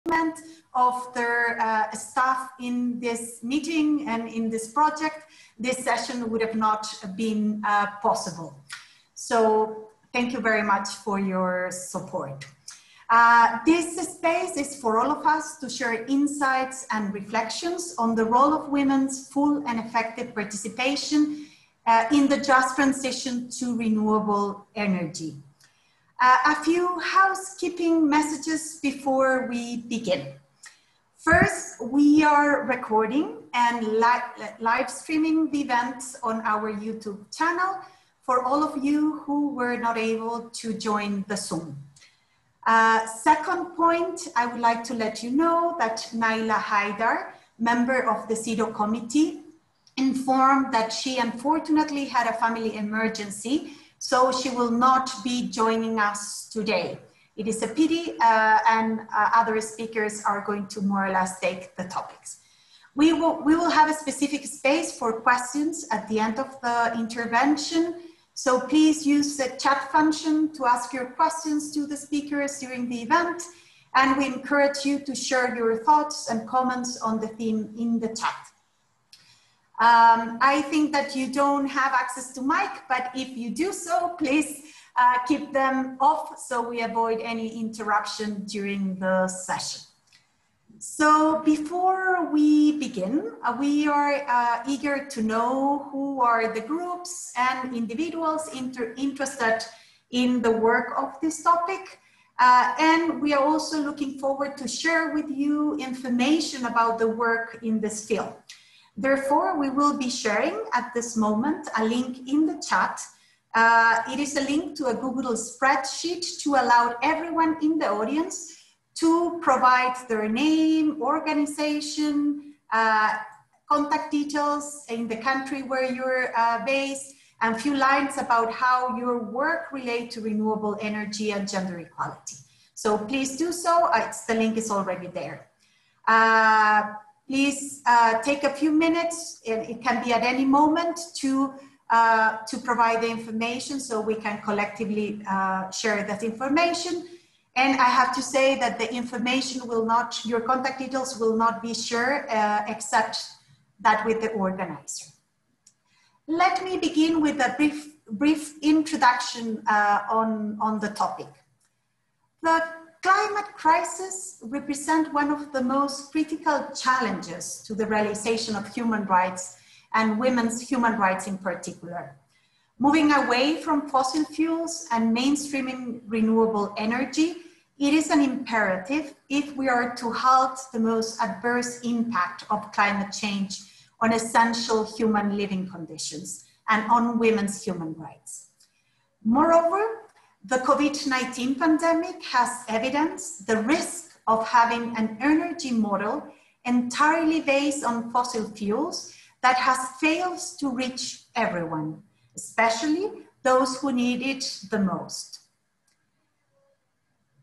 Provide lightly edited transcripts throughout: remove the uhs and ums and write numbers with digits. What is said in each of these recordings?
of their staff in this meeting and in this project, this session would have not been possible. So thank you very much for your support. This space is for all of us to share insights and reflections on the role of women's full and effective participation in the just transition to renewable energy. A few housekeeping messages before we begin. First, we are recording and live streaming the events on our YouTube channel for all of you who were not able to join the Zoom. Second point, I would like to let you know that Naila Haidar, member of the CEDAW committee, informed that she unfortunately had a family emergency, so she will not be joining us today. It is a pity, and other speakers are going to more or less take the topics. We will have a specific space for questions at the end of the intervention, so please use the chat function to ask your questions to the speakers during the event, and we encourage you to share your thoughts and comments on the theme in the chat. I think that you don't have access to mic, but if you do so, please keep them off so we avoid any interruption during the session. So before we begin, we are eager to know who are the groups and individuals interested in the work of this topic. And we are also looking forward to share with you information about the work in this field. Therefore, we will be sharing at this moment a link in the chat. It is a link to a Google spreadsheet to allow everyone in the audience to provide their name, organization, contact details in the country where you're based, and a few lines about how your work relates to renewable energy and gender equality. So please do so. The link is already there. Please take a few minutes, and it can be at any moment, to provide the information so we can collectively share that information. And I have to say that the information will not, your contact details will not be shared except that with the organizer. Let me begin with a brief introduction on the topic. The climate crisis represents one of the most critical challenges to the realization of human rights and women's human rights in particular. Moving away from fossil fuels and mainstreaming renewable energy, it is an imperative if we are to halt the most adverse impact of climate change on essential human living conditions and on women's human rights. Moreover, the COVID-19 pandemic has evidenced the risk of having an energy model entirely based on fossil fuels that has failed to reach everyone, especially those who need it the most.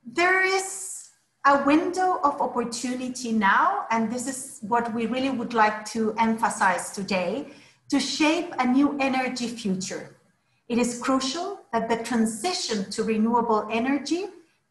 There is a window of opportunity now, and this is what we really would like to emphasize today, to shape a new energy future. It is crucial that the transition to renewable energy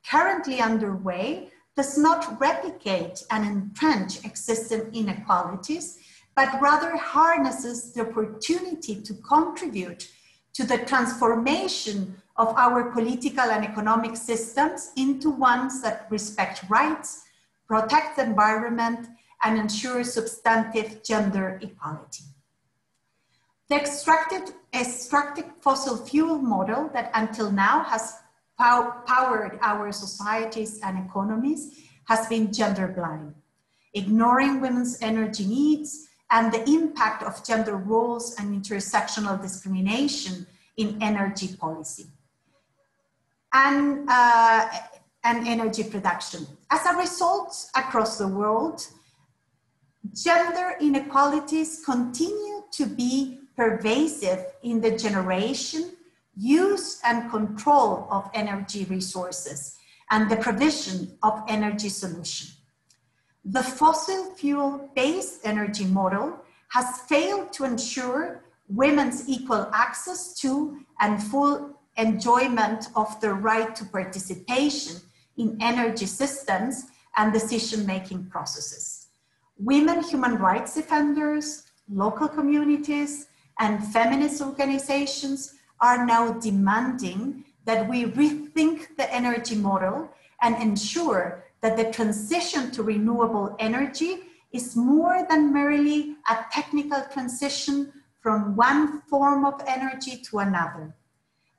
currently underway does not replicate and entrench existing inequalities, but rather harnesses the opportunity to contribute to the transformation of our political and economic systems into ones that respect rights, protect the environment, and ensure substantive gender equality. The extracted fossil fuel model that until now has powered our societies and economies has been gender blind, ignoring women's energy needs and the impact of gender roles and intersectional discrimination in energy policy and energy production. As a result, across the world, gender inequalities continue to be pervasive in the generation, use, and control of energy resources and the provision of energy solutions. The fossil fuel-based energy model has failed to ensure women's equal access to and full enjoyment of the right to participation in energy systems and decision-making processes. Women human rights defenders, local communities, and feminist organizations are now demanding that we rethink the energy model and ensure that the transition to renewable energy is more than merely a technical transition from one form of energy to another.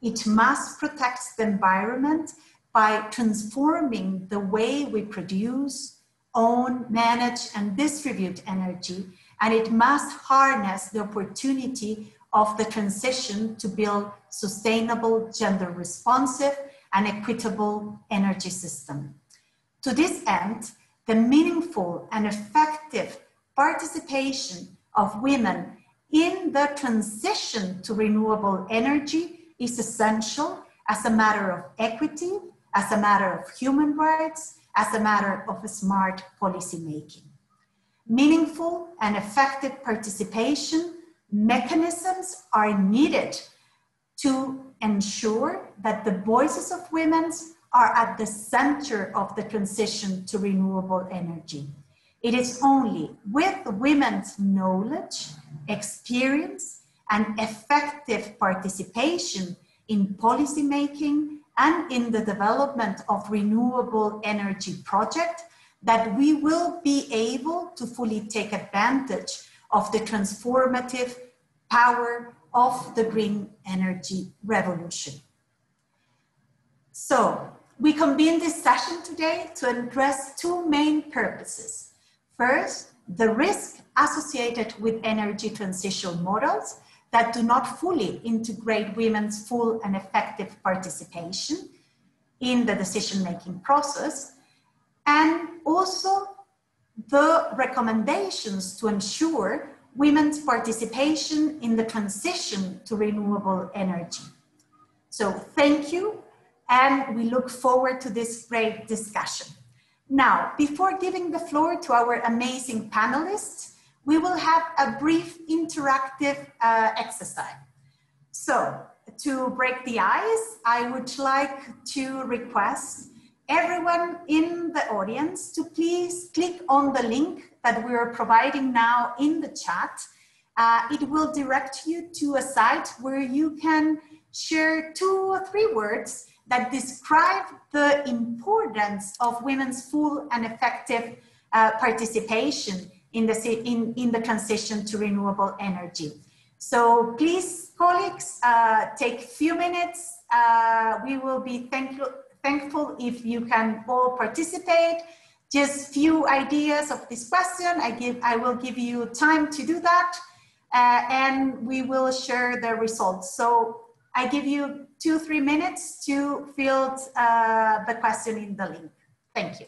It must protect the environment by transforming the way we produce, own, manage, and distribute energy, and it must harness the opportunity of the transition to build sustainable, gender-responsive, and equitable energy system. To this end, the meaningful and effective participation of women in the transition to renewable energy is essential as a matter of equity, as a matter of human rights, as a matter of smart policy making. Meaningful and effective participation mechanisms are needed to ensure that the voices of women are at the center of the transition to renewable energy. It is only with women's knowledge, experience, and effective participation in policy making and in the development of renewable energy projects that we will be able to fully take advantage of the transformative power of the green energy revolution. So, we convened this session today to address two main purposes. First, the risk associated with energy transition models that do not fully integrate women's full and effective participation in the decision-making process, and also the recommendations to ensure women's participation in the transition to renewable energy. So thank you, and we look forward to this great discussion. Now, before giving the floor to our amazing panelists, we will have a brief interactive exercise. So, to break the ice, I would like to request everyone in the audience to please click on the link that we are providing now in the chat. It will direct you to a site where you can share 2 or 3 words that describe the importance of women's full and effective participation in the transition to renewable energy. So please, colleagues, take a few minutes. We will be thankful if you can all participate. Just few ideas of this question. I will give you time to do that, and we will share the results. So I give you 2-3 minutes to fill the question in the link. Thank you.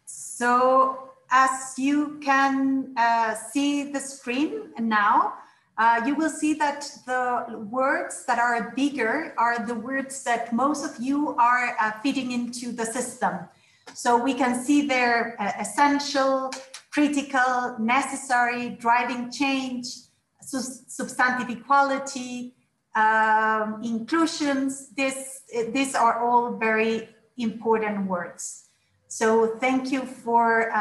So as you can see the screen now, you will see that the words that are bigger are the words that most of you are feeding into the system. So we can see there essential, critical, necessary, driving change, substantive equality, inclusions. These are all very important words. So thank you for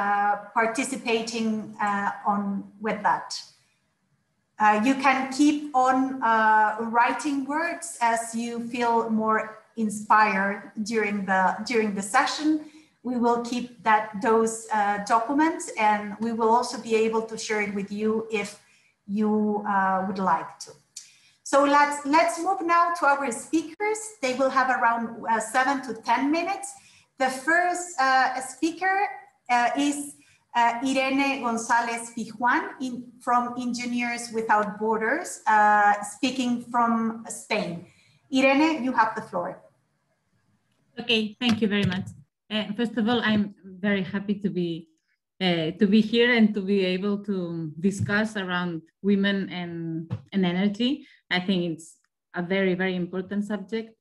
participating with that. You can keep on writing words as you feel more inspired during the session. We will keep those documents, and we will also be able to share it with you if you would like to. So let's move now to our speakers. They will have around 7 to 10 minutes. The first speaker is Irene Gonzalez from Engineers Without Borders, speaking from Spain. Irene, you have the floor. Okay, thank you very much. First of all, I'm very happy to be here and to be able to discuss around women and energy. I think it's a very, very important subject.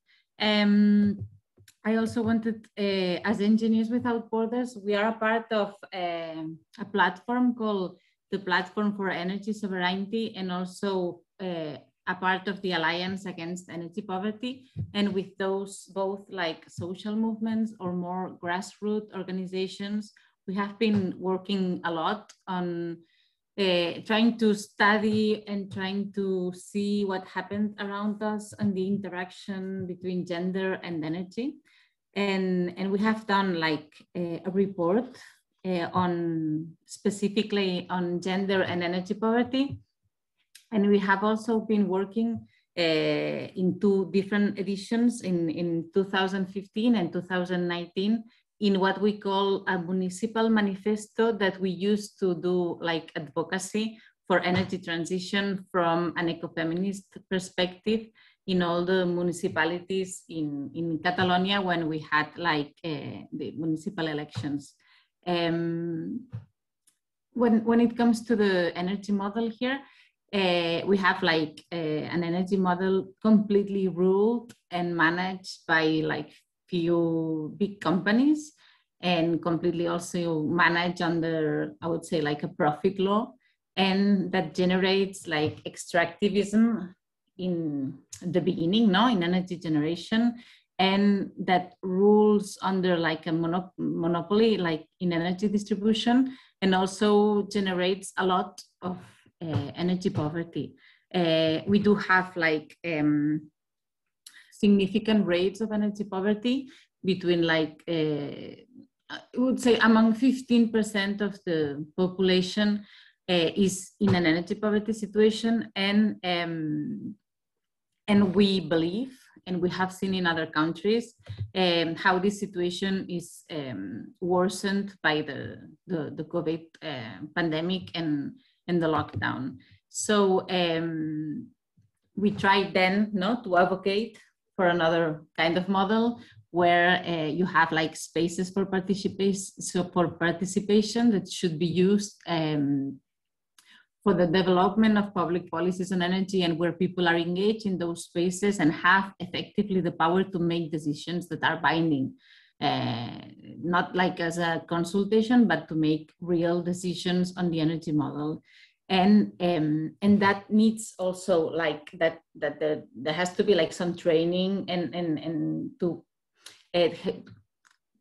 I also wanted, as Engineers Without Borders, we are a part of a platform called the Platform for Energy Sovereignty, and also a part of the Alliance Against Energy Poverty. And with those both like social movements or more grassroots organizations, we have been working a lot on trying to study and trying to see what happened around us and the interaction between gender and energy. And we have done like a report specifically on gender and energy poverty. And we have also been working in 2 different editions in 2015 and 2019 in what we call a Municipal Manifesto that we use to do like advocacy for energy transition from an ecofeminist perspective in all the municipalities in Catalonia when we had like the municipal elections. When it comes to the energy model here, we have like an energy model completely ruled and managed by like few big companies, and completely also managed under, I would say, like a profit law, and that generates like extractivism in the beginning, no, in energy generation, and that rules under like a monopoly, like in energy distribution, and also generates a lot of energy poverty. We do have like significant rates of energy poverty between like, I would say among 15% of the population is in an energy poverty situation. And we believe, and we have seen in other countries, how this situation is worsened by the COVID pandemic and the lockdown. So we tried then to advocate for another kind of model where you have like spaces for participation that should be used for the development of public policies on energy, and where people are engaged in those spaces and have effectively the power to make decisions that are binding, not like as a consultation, but to make real decisions on the energy model. And that needs also like that there has to be like some training and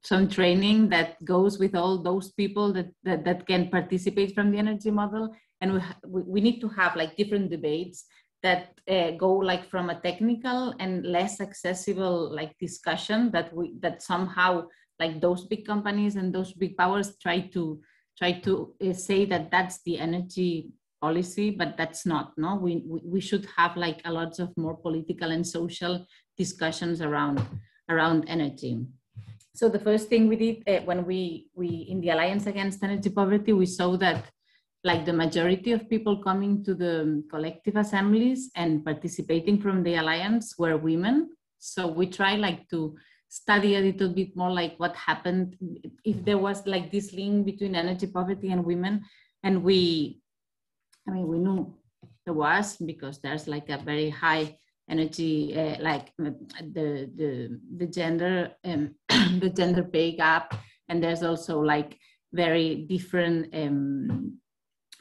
some training that goes with all those people that can participate from the energy model. And we need to have like different debates that go like from a technical and less accessible like discussion that somehow like those big companies and those big powers try to say that that's the energy policy, but that's not. No, we should have like a lot of more political and social discussions around energy. So the first thing we did when we in the Alliance Against Energy Poverty, we saw that like the majority of people coming to the collective assemblies and participating from the Alliance were women. So we try like to study a little bit more like what happened if there was like this link between energy poverty and women. And we knew there was, because there's like a very high energy, like the gender the gender pay gap, and there's also like very different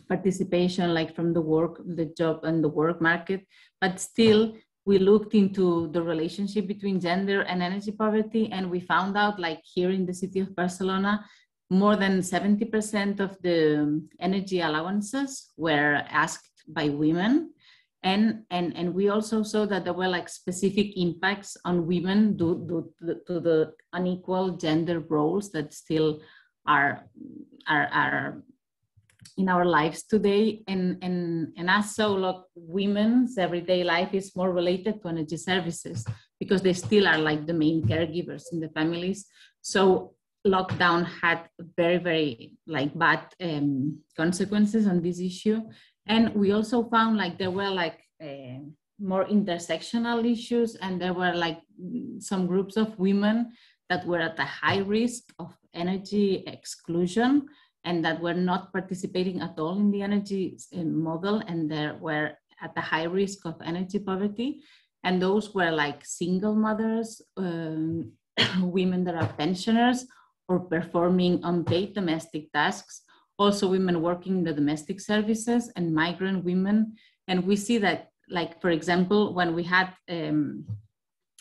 participation, like from the job and the work market, but still we looked into the relationship between gender and energy poverty, and we found out, like here in the city of Barcelona, more than 70% of the energy allowances were asked by women. And we also saw that there were like specific impacts on women due to the unequal gender roles that still are in our lives today. And as so, look, women's everyday life is more related to energy services because they still are like the main caregivers in the families. So lockdown had very, very like bad consequences on this issue. And we also found like there were like more intersectional issues, and there were like some groups of women that were at a high risk of energy exclusion and that were not participating at all in the energy model, and they were at a high risk of energy poverty. And those were like single mothers, women that are pensioners or performing unpaid domestic tasks, also women working in the domestic services, and migrant women. And we see that, like, for example, when we had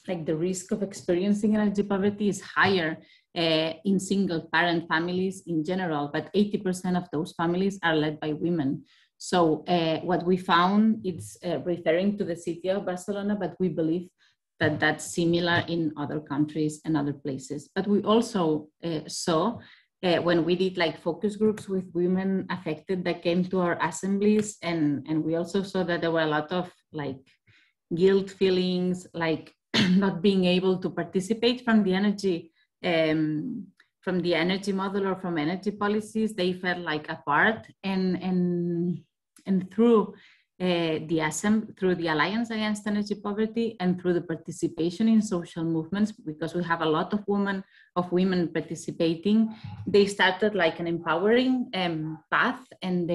like the risk of experiencing energy poverty is higher in single parent families in general, but 80% of those families are led by women. So what we found, it's referring to the city of Barcelona, but we believe that that's similar in other countries and other places. But we also saw when we did like focus groups with women affected that came to our assemblies, and we also saw that there were a lot of like guilt feelings, like not being able to participate from the energy model or from energy policies. They felt like apart, and through the Alliance Against Energy Poverty and through the participation in social movements, because we have a lot of women participating, they started like an empowering path, and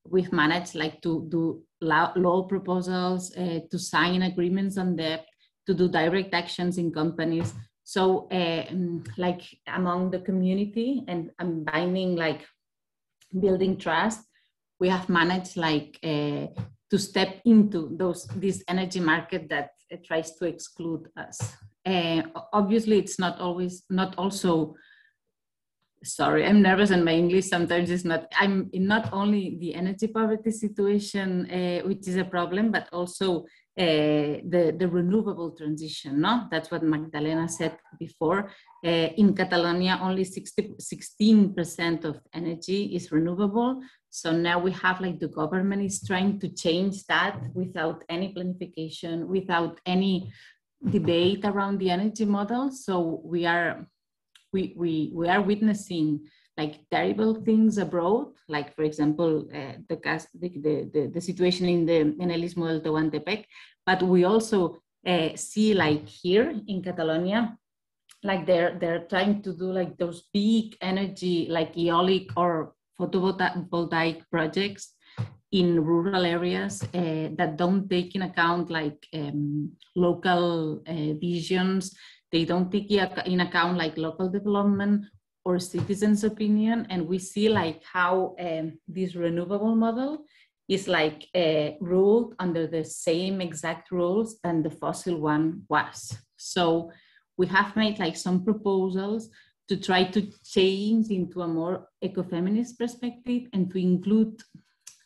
we've managed like to do law proposals, to sign agreements on debt, to do direct actions in companies. So like among the community and binding, like building trust, we have managed like to step into this energy market that tries to exclude us. Obviously, it's not also, sorry, I'm nervous and my English sometimes is not, I'm in not only the energy poverty situation, which is a problem, but also the renewable transition, no? That's what Magdalena said before. In Catalonia, only 16% of energy is renewable. So now we have like the government is trying to change that without any planification, without any debate around the energy model. So we are witnessing like terrible things abroad, like for example, the situation in El Istmo del Tehuantepec, but we also see like here in Catalonia, like they're trying to do like those big energy, like eolic or photovoltaic projects in rural areas that don't take in account like local visions. They don't take in account like local development or citizens' opinion. And we see like how this renewable model is like ruled under the same exact rules than the fossil one was. So we have made like some proposals to try to change into a more ecofeminist perspective and to include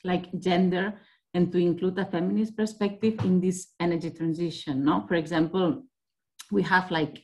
like gender and to include a feminist perspective in this energy transition. No? For example, we have like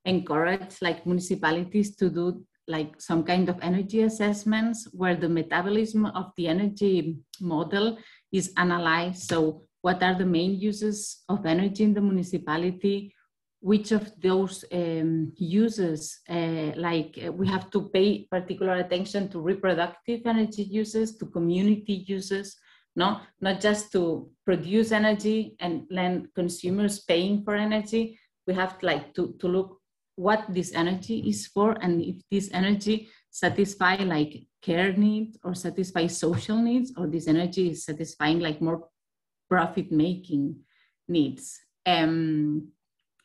encouraged like municipalities to do like some kind of energy assessments where the metabolism of the energy model is analyzed. So what are the main uses of energy in the municipality? Which of those uses, we have to pay particular attention to reproductive energy uses, to community uses, no? Not just to produce energy and then consumers paying for energy. We have to look what this energy is for, and if this energy satisfy like care needs or satisfy social needs, or this energy is satisfying like more profit-making needs.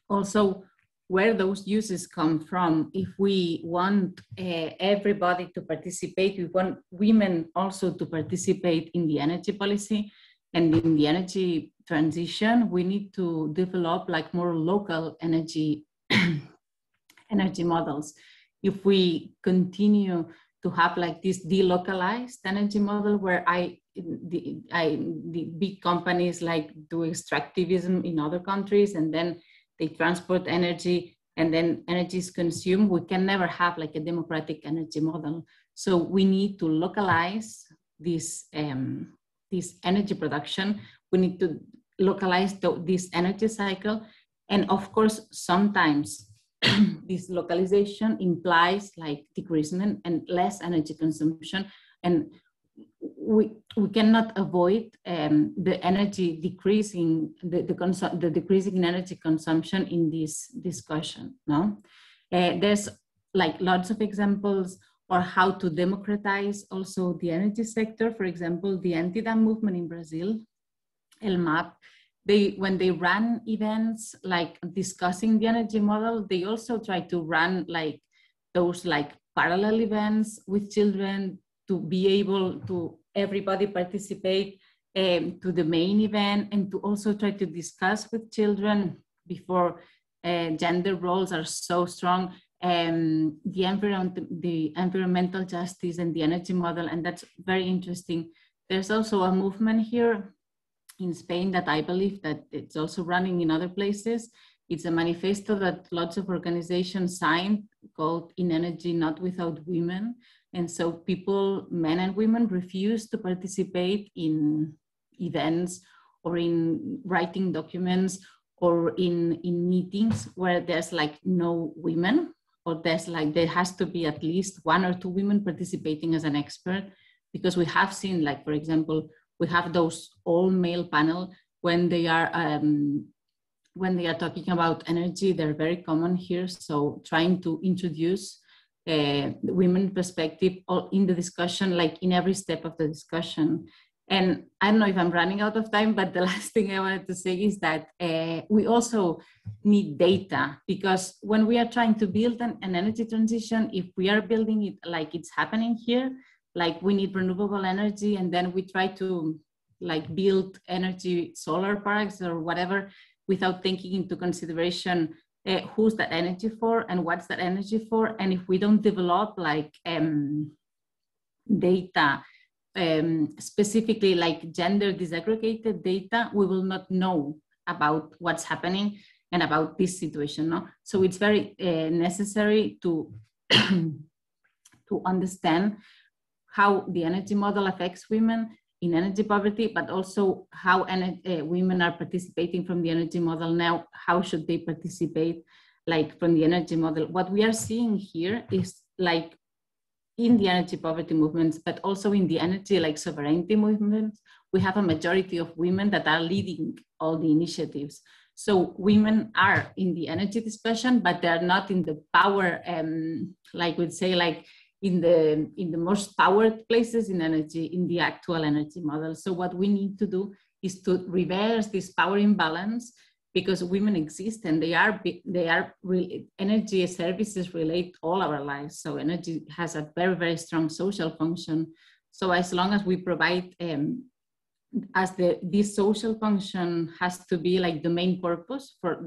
Also, where those uses come from. If we want everybody to participate, we want women also to participate in the energy policy and in the energy transition, we need to develop like more local energy energy models. If we continue to have like this delocalized energy model where the big companies like do extractivism in other countries and then they transport energy and then energy is consumed, we can never have like a democratic energy model. So we need to localize this, this energy production. We need to localize this energy cycle. And of course, sometimes this localization implies like decreasement and less energy consumption. And we cannot avoid the energy decreasing, the decreasing in energy consumption in this discussion. No, there's like lots of examples or how to democratize also the energy sector. For example, the anti-dam movement in Brazil, El MAP, when they ran events like discussing the energy model, they also try to run like those like parallel events with children to be able to everybody participate to the main event, and to also try to discuss with children before gender roles are so strong, the environmental justice and the energy model, and that's very interesting. There's also a movement here in Spain that I believe that it's also running in other places. It's a manifesto that lots of organizations signed called In Energy Not Without Women. And so people, men and women, refuse to participate in events or in writing documents or in meetings where there's like no women, or there's like, there has to be at least 1 or 2 women participating as an expert, because we have seen, like, for example, we have those all male panel when they are talking about energy, they're very common here. So trying to introduce women perspective in the discussion, like in every step of the discussion. And I don't know if I'm running out of time, but the last thing I wanted to say is that we also need data, because when we are trying to build an energy transition, if we are building it like it's happening here, like we need renewable energy, and then we try to like build energy solar parks or whatever without taking into consideration who's that energy for and what's that energy for. And if we don't develop like data, specifically like gender disaggregated data, we will not know about what's happening and about this situation. No? So it's very necessary to, to understand how the energy model affects women in energy poverty, but also how women are participating from the energy model now. How should they participate like from the energy model? What we are seeing here is like in the energy poverty movements, but also in the energy like sovereignty movements, we have a majority of women that are leading all the initiatives. So women are in the energy discussion, but they're not in the power, like we'd say, like in the most powered places in energy, in the actual energy model. So what we need to do is to reverse this power imbalance, because women exist and they are really, energy services relate all our lives. So energy has a very, very strong social function. So as long as we provide, this social function has to be like the main purpose for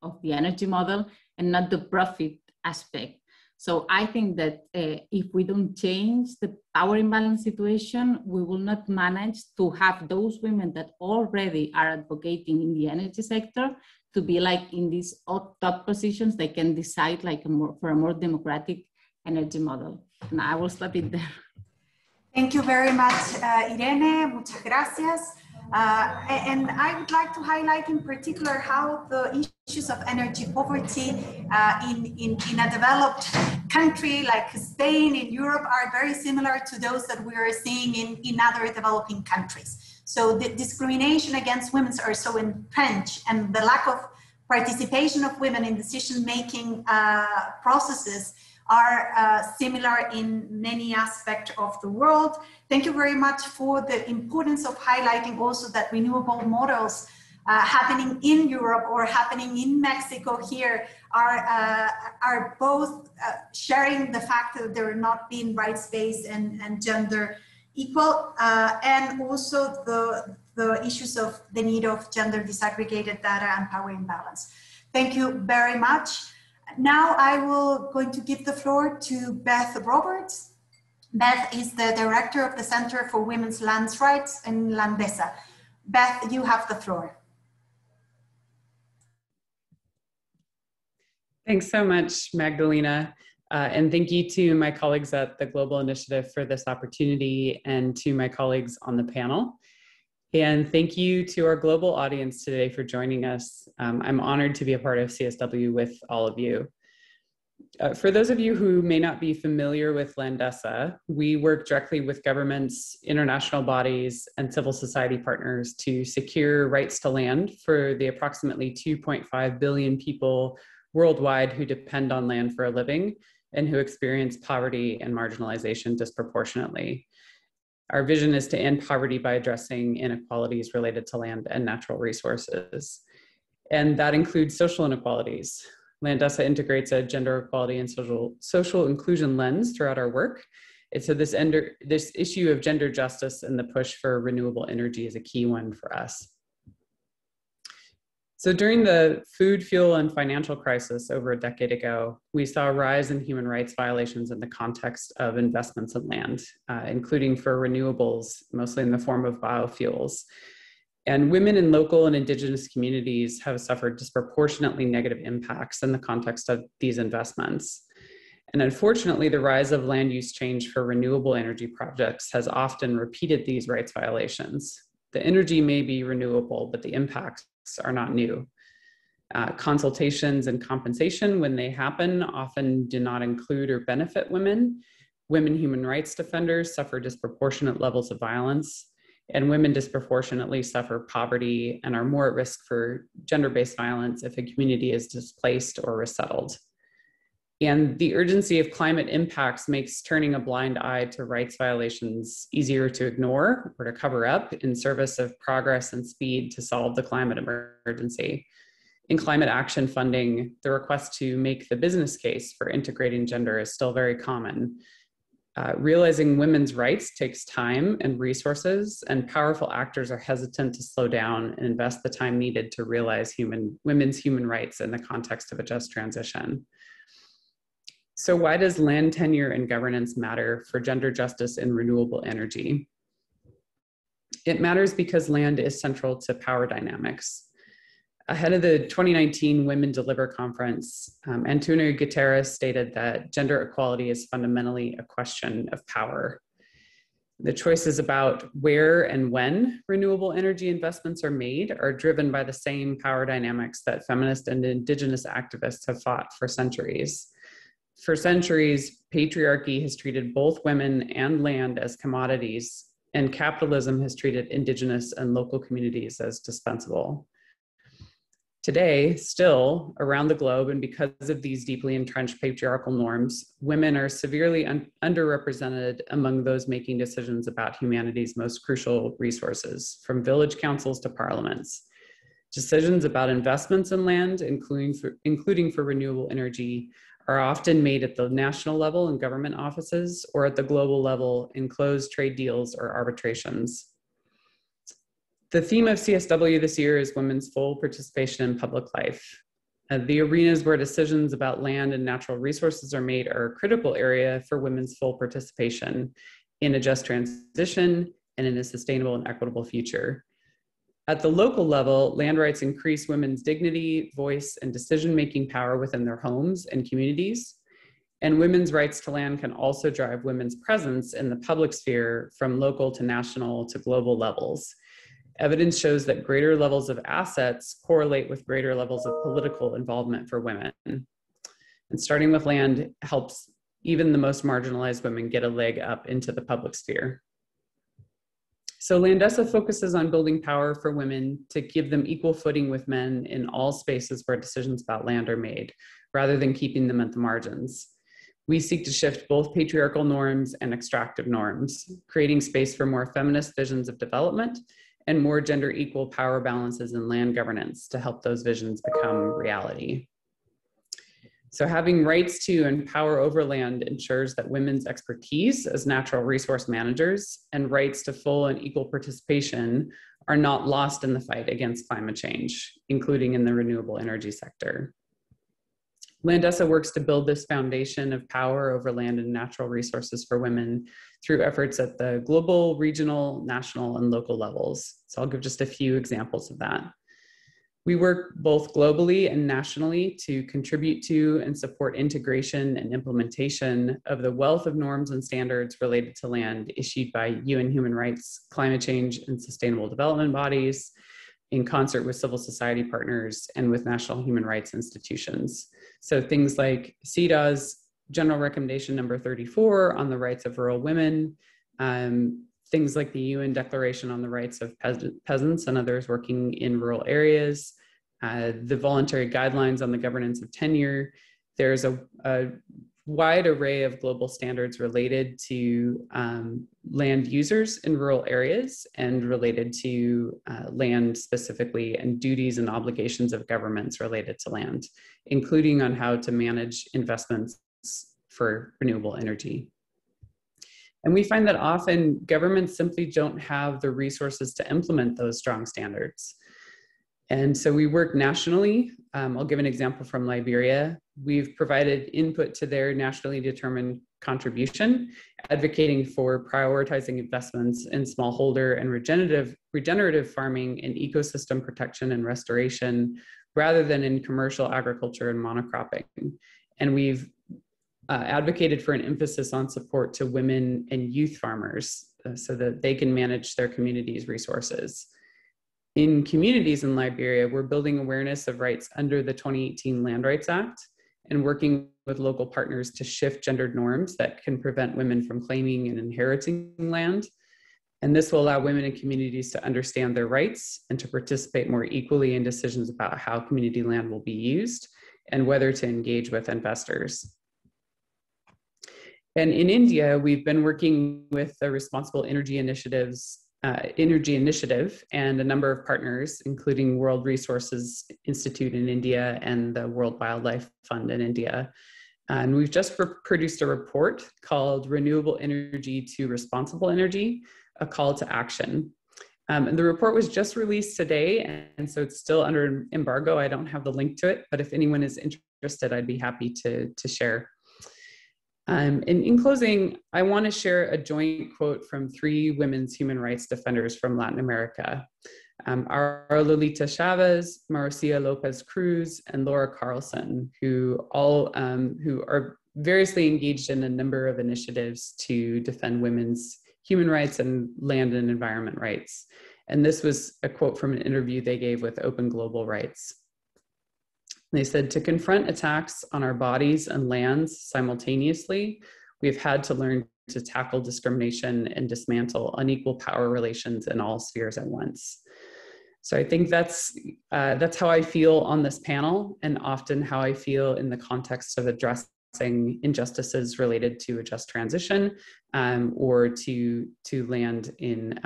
of the energy model and not the profit aspect. So I think that if we don't change the power imbalance situation, we will not manage to have those women that already are advocating in the energy sector to be like in these top positions. They can decide like for a more democratic energy model. And I will stop it there. Thank you very much, Irene. Muchas gracias. And I would like to highlight in particular how the issues of energy poverty in a developed country like Spain, in Europe, are very similar to those that we are seeing in other developing countries. So the discrimination against women are so entrenched, and the lack of participation of women in decision-making processes are similar in many aspects of the world. Thank you very much for the importance of highlighting also that renewable models happening in Europe or happening in Mexico here are both sharing the fact that they're not being rights-based and gender equal, and also the issues of the need of gender disaggregated data and power imbalance. Thank you very much. Now I will going to give the floor to Beth Roberts. Beth is the director of the Center for Women's Land Rights in Landesa. Beth, you have the floor. Thanks so much, Magdalena. And thank you to my colleagues at the Global Initiative for this opportunity and to my colleagues on the panel. And thank you to our global audience today for joining us. I'm honored to be a part of CSW with all of you. For those of you who may not be familiar with Landesa, we work directly with governments, international bodies, and civil society partners to secure rights to land for the approximately 2.5 billion people worldwide who depend on land for a living and who experience poverty and marginalization disproportionately. Our vision is to end poverty by addressing inequalities related to land and natural resources. And that includes social inequalities. Landesa integrates a gender equality and social inclusion lens throughout our work. And so this issue of gender justice and the push for renewable energy is a key one for us. So during the food, fuel, and financial crisis over a decade ago, we saw a rise in human rights violations in the context of investments in land, including for renewables, mostly in the form of biofuels. And women in local and indigenous communities have suffered disproportionately negative impacts in the context of these investments. And unfortunately, the rise of land use change for renewable energy projects has often repeated these rights violations. The energy may be renewable, but the impacts are not new. Consultations and compensation, when they happen, often do not include or benefit women. Women human rights defenders suffer disproportionate levels of violence, and women disproportionately suffer poverty and are more at risk for gender-based violence if a community is displaced or resettled. And the urgency of climate impacts makes turning a blind eye to rights violations easier to ignore or to cover up in service of progress and speed to solve the climate emergency. In climate action funding, the request to make the business case for integrating gender is still very common. Realizing women's rights takes time and resources, and powerful actors are hesitant to slow down and invest the time needed to realize women's human rights in the context of a just transition. So why does land tenure and governance matter for gender justice in renewable energy? It matters because land is central to power dynamics. Ahead of the 2019 Women Deliver Conference, Antonio Guterres stated that gender equality is fundamentally a question of power. The choices about where and when renewable energy investments are made are driven by the same power dynamics that feminist and indigenous activists have fought for centuries. For centuries, patriarchy has treated both women and land as commodities, and capitalism has treated indigenous and local communities as dispensable. Today, still, around the globe, and because of these deeply entrenched patriarchal norms, women are severely underrepresented among those making decisions about humanity's most crucial resources, from village councils to parliaments. Decisions about investments in land, including for renewable energy, are often made at the national level in government offices or at the global level in closed trade deals or arbitrations. The theme of CSW this year is women's full participation in public life. The arenas where decisions about land and natural resources are made are a critical area for women's full participation in a just transition and in a sustainable and equitable future. At the local level, land rights increase women's dignity, voice, and decision-making power within their homes and communities. And women's rights to land can also drive women's presence in the public sphere from local to national to global levels. Evidence shows that greater levels of assets correlate with greater levels of political involvement for women. And starting with land helps even the most marginalized women get a leg up into the public sphere. So Landesa focuses on building power for women to give them equal footing with men in all spaces where decisions about land are made, rather than keeping them at the margins. We seek to shift both patriarchal norms and extractive norms, creating space for more feminist visions of development and more gender equal power balances in land governance to help those visions become reality. So having rights to and power over land ensures that women's expertise as natural resource managers and rights to full and equal participation are not lost in the fight against climate change, including in the renewable energy sector. Landesa works to build this foundation of power over land and natural resources for women through efforts at the global, regional, national, and local levels. So I'll give just a few examples of that. We work both globally and nationally to contribute to and support integration and implementation of the wealth of norms and standards related to land issued by UN human rights, climate change, and sustainable development bodies in concert with civil society partners and with national human rights institutions. So things like CEDAW's General Recommendation number 34 on the rights of rural women, things like the UN Declaration on the Rights of Peasants and others working in rural areas, the voluntary guidelines on the governance of tenure. There's a wide array of global standards related to land users in rural areas and related to land specifically, and duties and obligations of governments related to land, including on how to manage investments for renewable energy. And we find that often governments simply don't have the resources to implement those strong standards. And so we work nationally. I'll give an example from Liberia. We've provided input to their nationally determined contribution, advocating for prioritizing investments in smallholder and regenerative farming and ecosystem protection and restoration, rather than in commercial agriculture and monocropping. And we've advocated for an emphasis on support to women and youth farmers so that they can manage their community's resources. In communities in Liberia, we're building awareness of rights under the 2018 Land Rights Act and working with local partners to shift gendered norms that can prevent women from claiming and inheriting land. And this will allow women and communities to understand their rights and to participate more equally in decisions about how community land will be used and whether to engage with investors. And in India, we've been working with the Responsible Energy Initiative and a number of partners, including World Resources Institute in India and the World Wildlife Fund in India. And we've just produced a report called Renewable Energy to Responsible Energy, a Call to Action. And the report was just released today, and so it's still under embargo. I don't have the link to it, but if anyone is interested, I'd be happy to share. And in closing, I want to share a joint quote from 3 women's human rights defenders from Latin America, our Lolita Chavez, Marcia Lopez Cruz, and Laura Carlson, who are variously engaged in a number of initiatives to defend women's human rights and land and environment rights. And this was a quote from an interview they gave with Open Global Rights. They said, "To confront attacks on our bodies and lands simultaneously, we've had to learn to tackle discrimination and dismantle unequal power relations in all spheres at once." So I think that's how I feel on this panel, and often how I feel in the context of addressing injustices related to a just transition or to land in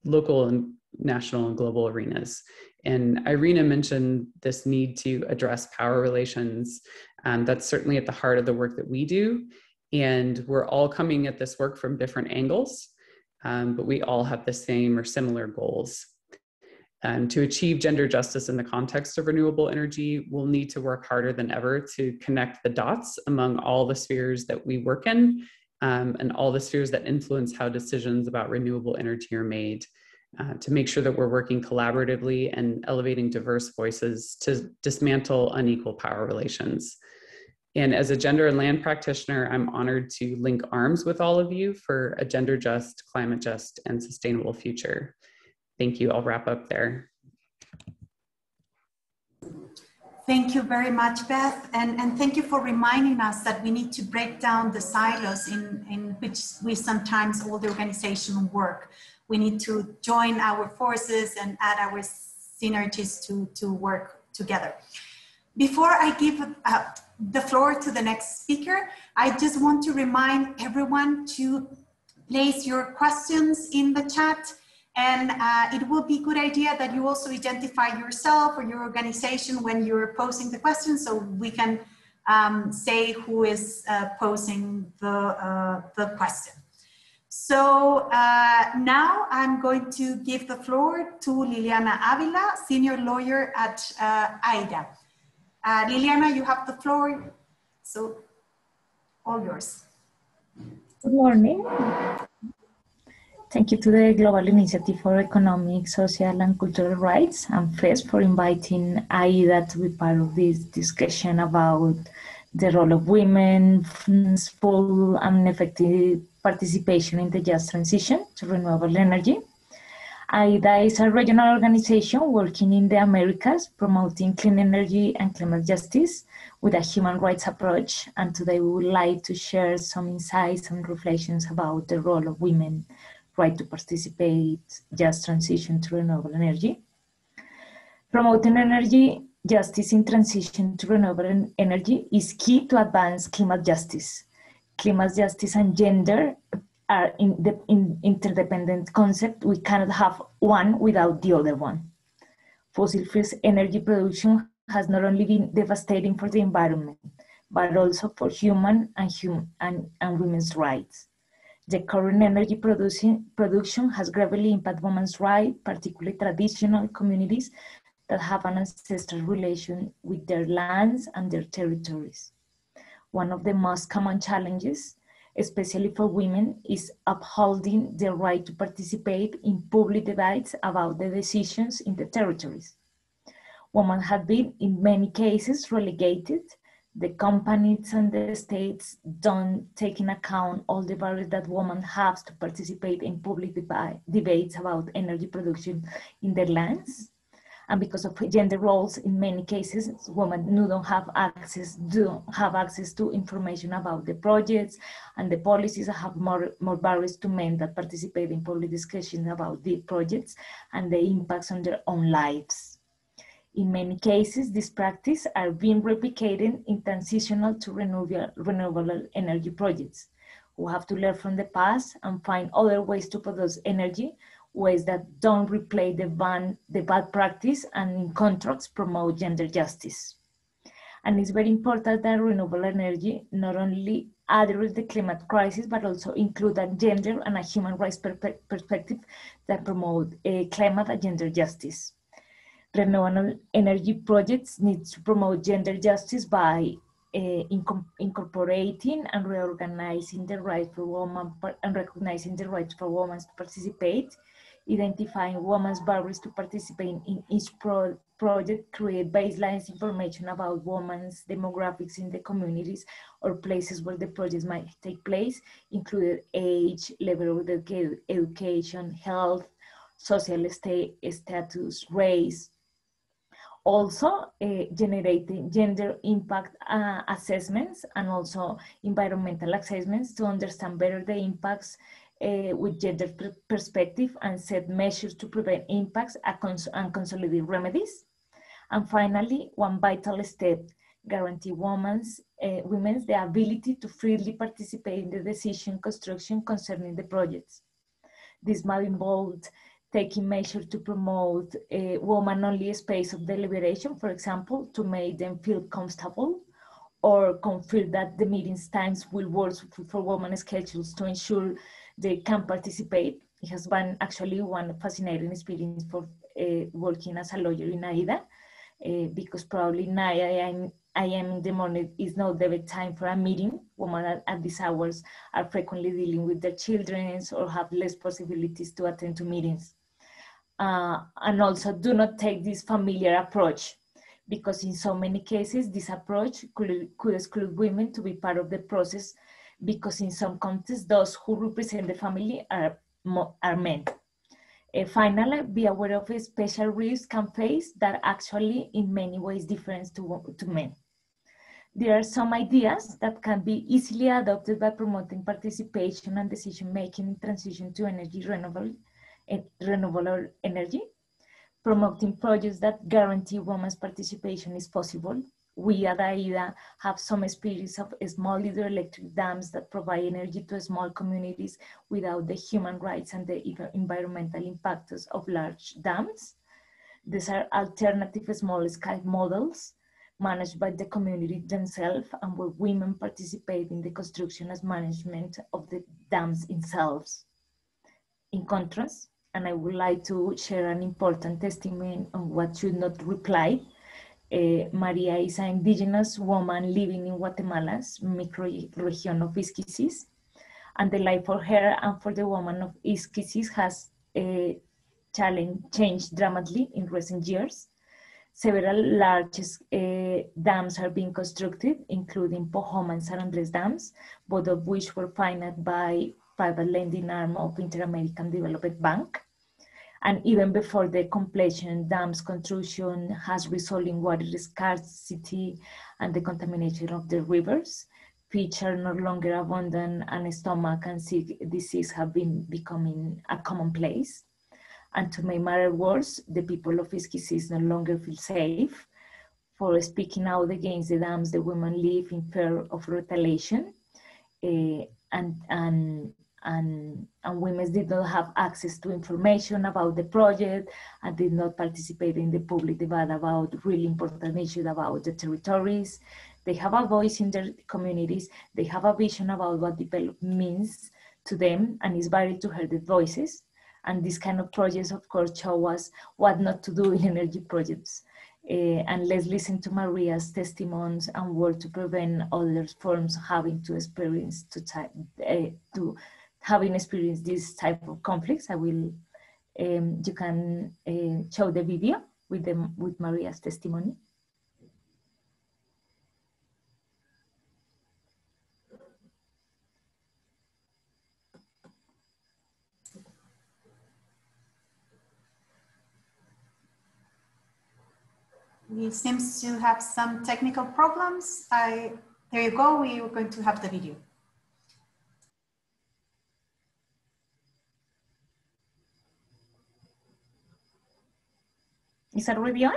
local and national and global arenas. And Irene mentioned this need to address power relations. That's certainly at the heart of the work that we do. And we're all coming at this work from different angles, but we all have the same or similar goals. To achieve gender justice in the context of renewable energy, we'll need to work harder than ever to connect the dots among all the spheres that we work in and all the spheres that influence how decisions about renewable energy are made. To make sure that we're working collaboratively and elevating diverse voices to dismantle unequal power relations. And as a gender and land practitioner, I'm honored to link arms with all of you for a gender just, climate just, and sustainable future. Thank you. I'll wrap up there. Thank you very much, Beth. And thank you for reminding us that we need to break down the silos in which we sometimes all the organization work. We need to join our forces and add our synergies to work together. Before I give the floor to the next speaker, I just want to remind everyone to place your questions in the chat. And it will be a good idea that you also identify yourself or your organization when you're posing the question, so we can say who is posing the question. So now I'm going to give the floor to Liliana Avila, senior lawyer at AIDA. Liliana, you have the floor, so all yours. Good morning. Thank you to the Global Initiative for Economic, Social and Cultural Rights and FES for inviting AIDA to be part of this discussion about the role of women's full and effective participation in the just transition to renewable energy. AIDA is a regional organization working in the Americas, promoting clean energy and climate justice with a human rights approach. And today we would like to share some insights and reflections about the role of women right to participate, just transition to renewable energy. Promoting energy justice in transition to renewable energy is key to advance climate justice. Climate justice and gender are interdependent concepts. We cannot have one without the other one. Fossil-free energy production has not only been devastating for the environment, but also for human and women's rights. The current energy production has gravely impacted women's rights, particularly traditional communities that have an ancestral relation with their lands and their territories. One of the most common challenges, especially for women, is upholding their right to participate in public debates about the decisions in the territories. Women have been, in many cases, relegated. The companies and the states don't take in account all the barriers that women have to participate in public debates about energy production in their lands. And because of gender roles, in many cases, women don't have access to information about the projects, and the policies have more barriers to men that participate in public discussions about the projects and the impacts on their own lives. In many cases, these practices are being replicated in transitional to renewable energy projects. We have to learn from the past and find other ways to produce energy, ways that don't replay the bad practice and in contracts promote gender justice. And it's very important that renewable energy not only address the climate crisis, but also include a gender and a human rights perspective that promote climate and gender justice. Renewable energy projects need to promote gender justice by incorporating and reorganizing the right for women and recognizing the right for women to participate, identifying women's barriers to participate in each project, create baselines information about women's demographics in the communities or places where the projects might take place, including age, level of education, health, social status, race. Also generating gender impact assessments and also environmental assessments to understand better the impacts with gender perspective and set measures to prevent impacts and consolidate remedies. And finally, one vital step, guarantee women's the ability to freely participate in the decision construction concerning the projects. This might involve taking measures to promote a woman-only space of deliberation, for example, to make them feel comfortable, or confirm that the meetings times will work for women's schedules to ensure they can participate. It has been actually one fascinating experience for working as a lawyer in AIDA, because probably 9 a.m. in the morning is not the best time for a meeting. Women at these hours are frequently dealing with their children or have less possibilities to attend to meetings. And also do not take this familiar approach, because in so many cases, this approach could exclude women to be part of the process, because in some contexts, those who represent the family are men. Finally, be aware of a special risks can face that actually in many ways different to men. There are some ideas that can be easily adopted by promoting participation and decision-making in transition to renewable energy. Promoting projects that guarantee women's participation is possible. we at AIDA have some experience of small hydroelectric dams that provide energy to small communities without the human rights and the environmental impacts of large dams. These are alternative small-scale models managed by the community themselves and where women participate in the construction and management of the dams themselves. In contrast, and I would like to share an important testimony on what should not reply. Maria is an indigenous woman living in Guatemala's microregion of Isquisis, and the life for her and for the woman of Isquisis has changed dramatically in recent years. Several large dams are being constructed, including Pohoma and San Andres dams, both of which were financed by private lending arm of Inter-American Development Bank. And even before the completion, dams construction has resulted in water scarcity and the contamination of the rivers. Fish are no longer abundant and stomach and disease have been becoming a commonplace. And to make matters worse, the people of Isquisis no longer feel safe. For speaking out against the dams, the women live in fear of retaliation, and women did not have access to information about the project and did not participate in the public debate about really important issues about the territories. They have a voice in their communities. They have a vision about what development means to them, and it's valid to hear the voices. And these kind of projects, of course, show us what not to do in energy projects. And let's listen to Maria's testimonies and work to prevent other firms having to experience having experienced this type of conflicts. I will, you can show the video with Maria's testimony. We seem to have some technical problems. There you go, we are going to have the video. Is that already on?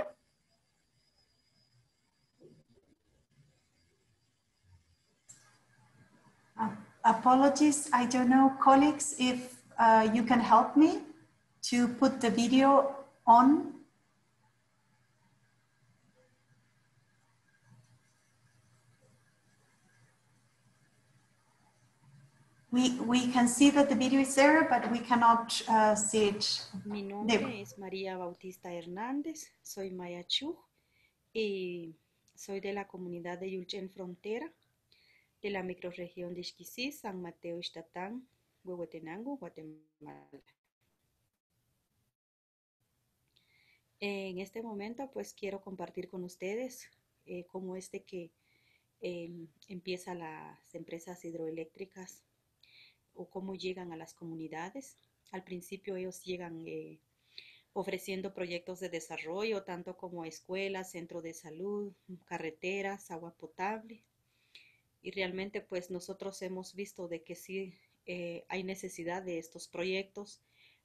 Apologies, I don't know, colleagues, if you can help me to put the video on. We can see that the video is there, but we cannot see it. Mi nombre es María Bautista Hernández, soy mayachú y soy de la comunidad de Yulchen Frontera, de la microrregión de Isquisis, San Mateo, Ixtatán, Huehuetenango, Guatemala. En este momento, pues quiero compartir con ustedes cómo es de que empiezan las empresas hidroeléctricas o cómo llegan a las comunidades. Al principio ellos llegan ofreciendo proyectos de desarrollo, tanto como escuelas, centro de salud, carreteras, agua potable. Y realmente pues nosotros hemos visto de que sí hay necesidad de estos proyectos,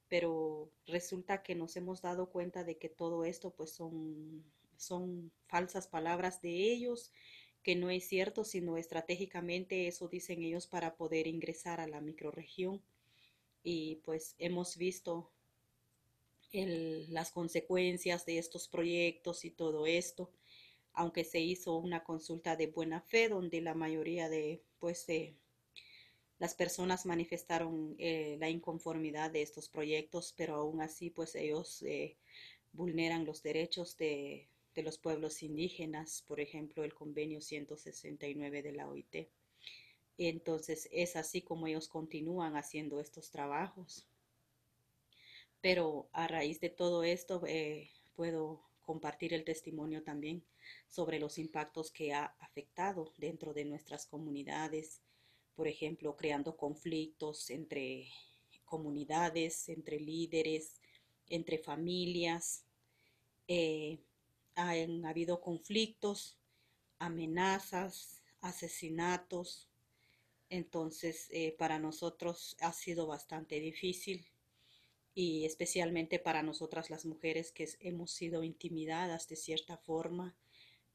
pero resulta que nos hemos dado cuenta de que todo esto pues son falsas palabras de ellos, que no es cierto, sino estratégicamente eso dicen ellos para poder ingresar a la microrregión. Y pues hemos visto las consecuencias de estos proyectos y todo esto, aunque se hizo una consulta de buena fe donde la mayoría de las personas manifestaron la inconformidad de estos proyectos, pero aún así pues ellos vulneran los derechos de los pueblos indígenas, por ejemplo, el convenio 169 de la OIT. Entonces es así como ellos continúan haciendo estos trabajos. Pero a raíz de todo esto puedo compartir el testimonio también sobre los impactos que ha afectado dentro de nuestras comunidades, por ejemplo, creando conflictos entre comunidades, entre líderes, entre familias. Han habido conflictos, amenazas, asesinatos. Entonces, para nosotros ha sido bastante difícil, y especialmente para nosotras las mujeres que hemos sido intimidadas de cierta forma,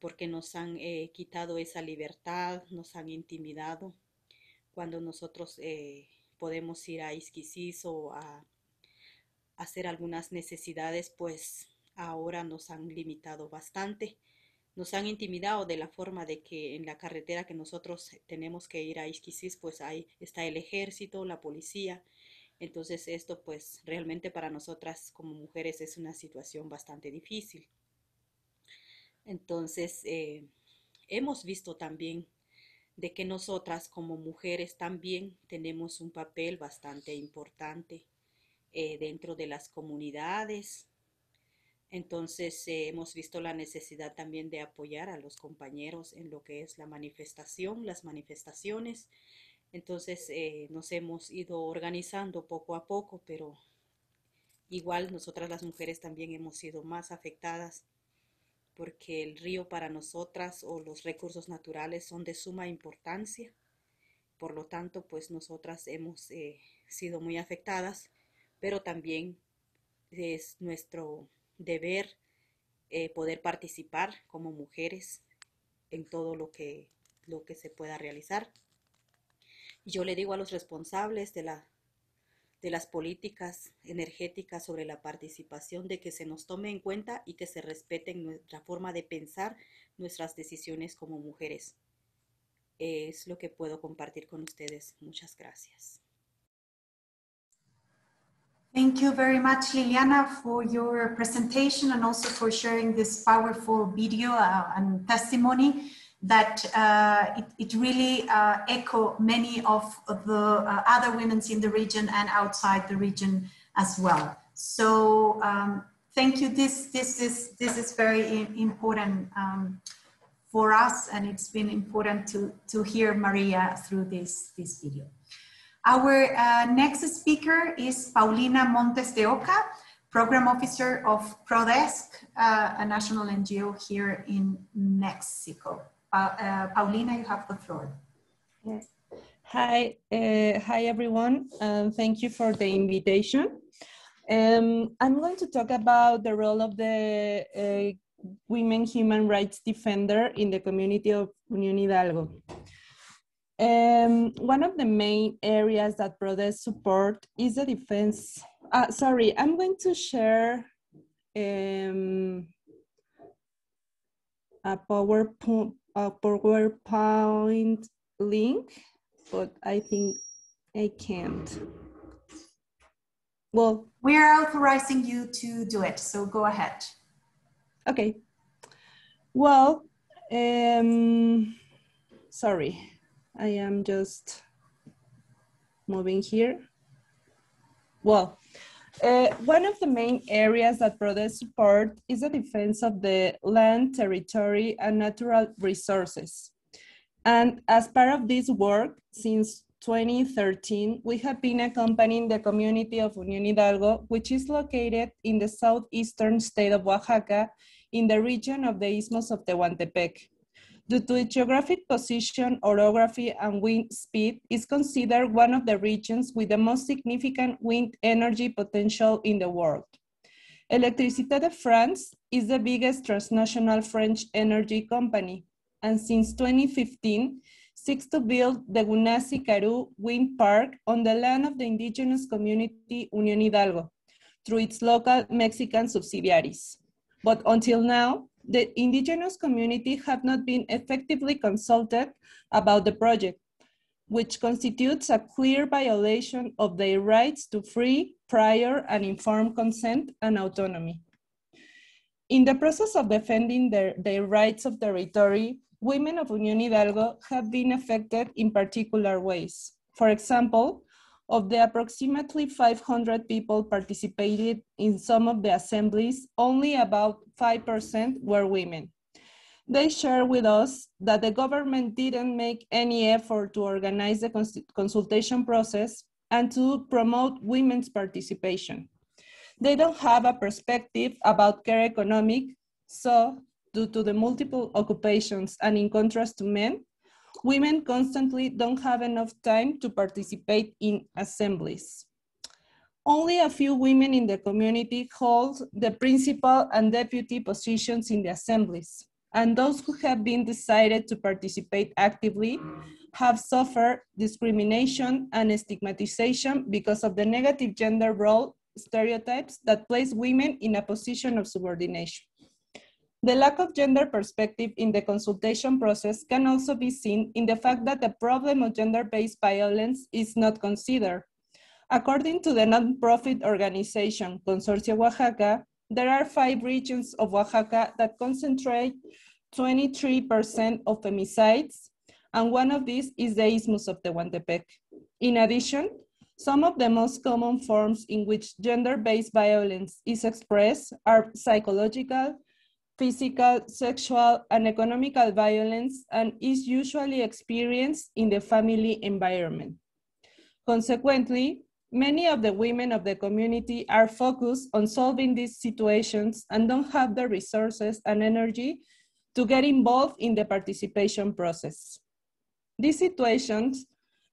porque nos han quitado esa libertad, nos han intimidado. Cuando nosotros podemos ir a Isquisis o a hacer algunas necesidades, pues ahora nos han limitado bastante. Nos han intimidado de la forma de que en la carretera que nosotros tenemos que ir a Isquisis, pues ahí está el ejército, la policía. Entonces esto pues realmente para nosotras como mujeres es una situación bastante difícil. Entonces hemos visto también de que nosotras como mujeres también tenemos un papel bastante importante dentro de las comunidades. Entonces hemos visto la necesidad también de apoyar a los compañeros en lo que es la manifestación, las manifestaciones. Entonces nos hemos ido organizando poco a poco, pero igual nosotras las mujeres también hemos sido más afectadas porque el río para nosotras o los recursos naturales son de suma importancia. Por lo tanto, pues nosotras hemos sido muy afectadas, pero también es nuestro deber poder participar como mujeres en todo lo que se pueda realizar. Y yo le digo a los responsables de las políticas energéticas sobre la participación de que se nos tome en cuenta y que se respeten nuestra forma de pensar, nuestras decisiones como mujeres. Es lo que puedo compartir con ustedes. Muchas gracias. Thank you very much, Liliana, for your presentation and also for sharing this powerful video and testimony that it really echo many of the other women in the region and outside the region as well. So thank you. This is very important for us, and it's been important to hear Maria through this video. Our next speaker is Paulina Montes de Oca, Program Officer of PRODESC, a national NGO here in Mexico. Paulina, you have the floor. Yes. Hi everyone, thank you for the invitation. I'm going to talk about the role of the women human rights defender in the community of Unión Hidalgo. One of the main areas that PRODESC support is the defense. I'm going to share a PowerPoint link, but I think I can't. Well, we are authorizing you to do it, so go ahead. Okay. Well, sorry, I am just moving here. Well, one of the main areas that PRODESC support is the defense of the land, territory, and natural resources. And as part of this work, since 2013, we have been accompanying the community of Unión Hidalgo, which is located in the southeastern state of Oaxaca, in the region of the Isthmus of Tehuantepec. Due to its geographic position, orography, and wind speed, is considered one of the regions with the most significant wind energy potential in the world. Électricité de France is the biggest transnational French energy company, and since 2015, seeks to build the Gunasi-Caru Wind Park on the land of the indigenous community Unión Hidalgo through its local Mexican subsidiaries. But until now, the indigenous community have not been effectively consulted about the project, which constitutes a clear violation of their rights to free, prior, and informed consent and autonomy. In the process of defending their rights of territory, women of Unión Hidalgo have been affected in particular ways. For example, of the approximately 500 people participated in some of the assemblies, only about 5% were women. They share with us that the government didn't make any effort to organize the consultation process and to promote women's participation. They don't have a perspective about care economic, so due to the multiple occupations and in contrast to men, women constantly don't have enough time to participate in assemblies. Only a few women in the community hold the principal and deputy positions in the assemblies. and those who have been decided to participate actively have suffered discrimination and stigmatization because of the negative gender role stereotypes that place women in a position of subordination. The lack of gender perspective in the consultation process can also be seen in the fact that the problem of gender-based violence is not considered. According to the nonprofit organization Consorcio Oaxaca, there are 5 regions of Oaxaca that concentrate 23% of femicides, and one of these is the Isthmus of Tehuantepec. In addition, some of the most common forms in which gender-based violence is expressed are psychological, physical, sexual, and economical violence, and is usually experienced in the family environment. Consequently, many of the women of the community are focused on solving these situations and don't have the resources and energy to get involved in the participation process. These situations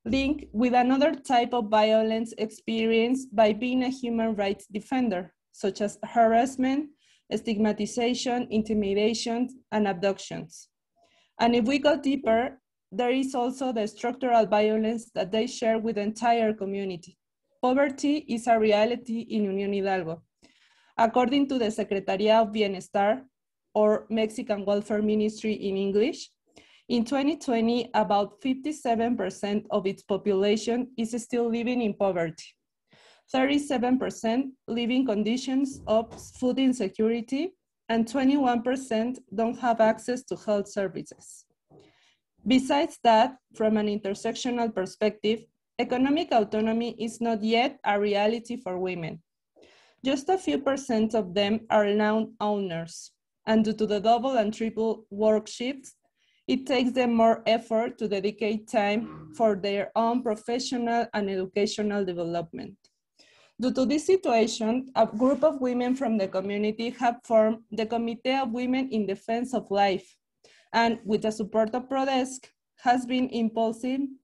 link with another type of violence experienced by being a human rights defender, such as harassment, stigmatization, intimidation, and abductions. And if we go deeper, there is also the structural violence that they share with the entire community. Poverty is a reality in Unión Hidalgo. According to the Secretaría of Bienestar, or Mexican Welfare Ministry in English, in 2020, about 57% of its population is still living in poverty. 37% live in conditions of food insecurity, and 21% don't have access to health services. Besides that, from an intersectional perspective, economic autonomy is not yet a reality for women. Just a few percent of them are now owners, and due to the double and triple work shifts, it takes them more effort to dedicate time for their own professional and educational development. Due to this situation, a group of women from the community have formed the Comité of Women in Defense of Life, and with the support of PRODESC, has been impulsing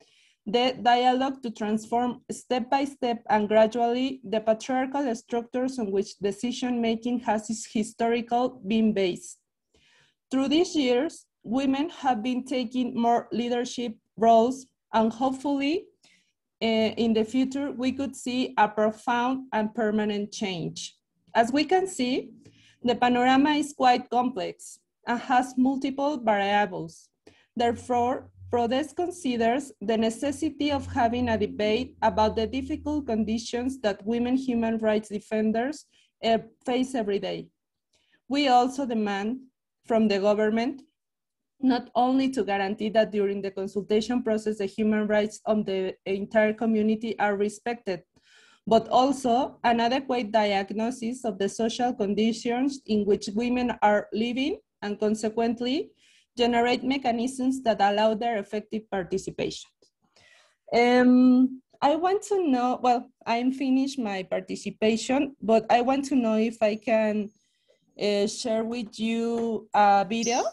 the dialogue to transform step by step and gradually the patriarchal structures on which decision-making has historically been based. Through these years, women have been taking more leadership roles, and hopefully in the future, we could see a profound and permanent change. As we can see, the panorama is quite complex and has multiple variables. Therefore, PRODESC considers the necessity of having a debate about the difficult conditions that women human rights defenders face every day. We also demand from the government not only to guarantee that during the consultation process, the human rights of the entire community are respected, but also an adequate diagnosis of the social conditions in which women are living, and consequently generate mechanisms that allow their effective participation. I want to know, well, I'm finished my participation, but I want to know if I can share with you a video.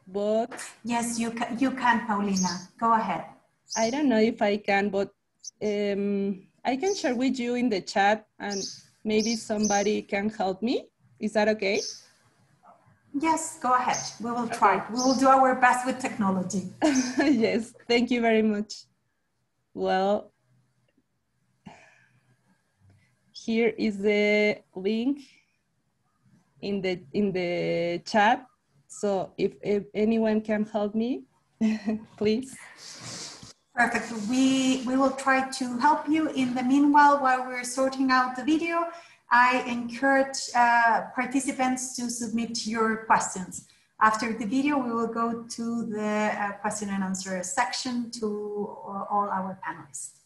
But yes, you can, Paulina. Go ahead. I don't know if I can, but I can share with you in the chat, and maybe somebody can help me. Is that okay? Yes, go ahead. We will try. Okay. We will do our best with technology. Yes, thank you very much. Well, here is the link in the chat. So if anyone can help me, please. Perfect. We will try to help you. In the meanwhile, while we're sorting out the video, I encourage participants to submit your questions. After the video, we will go to the question and answer section to all our panelists.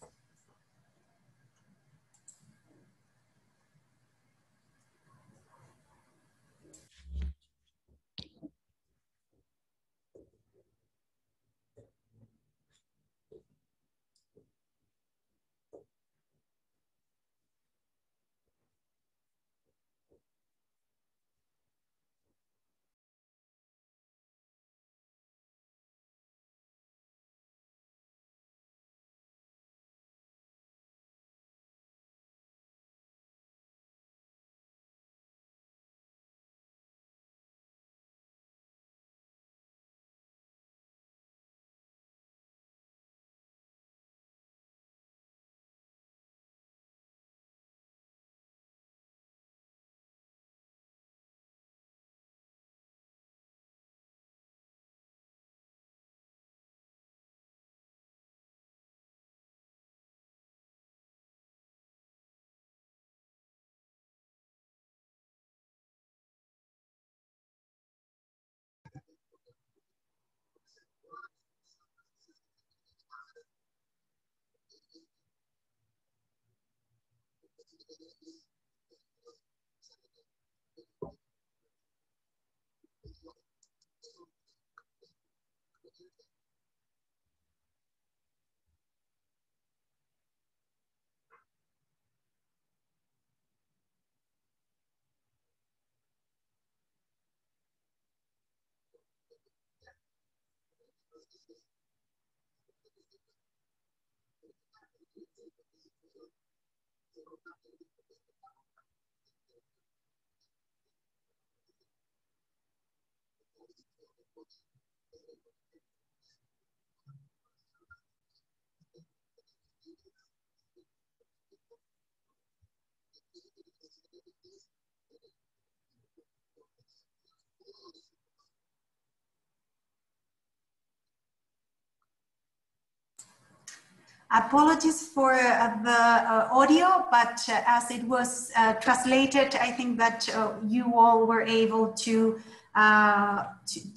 Apologies for the audio, but as it was translated, I think that you all were able to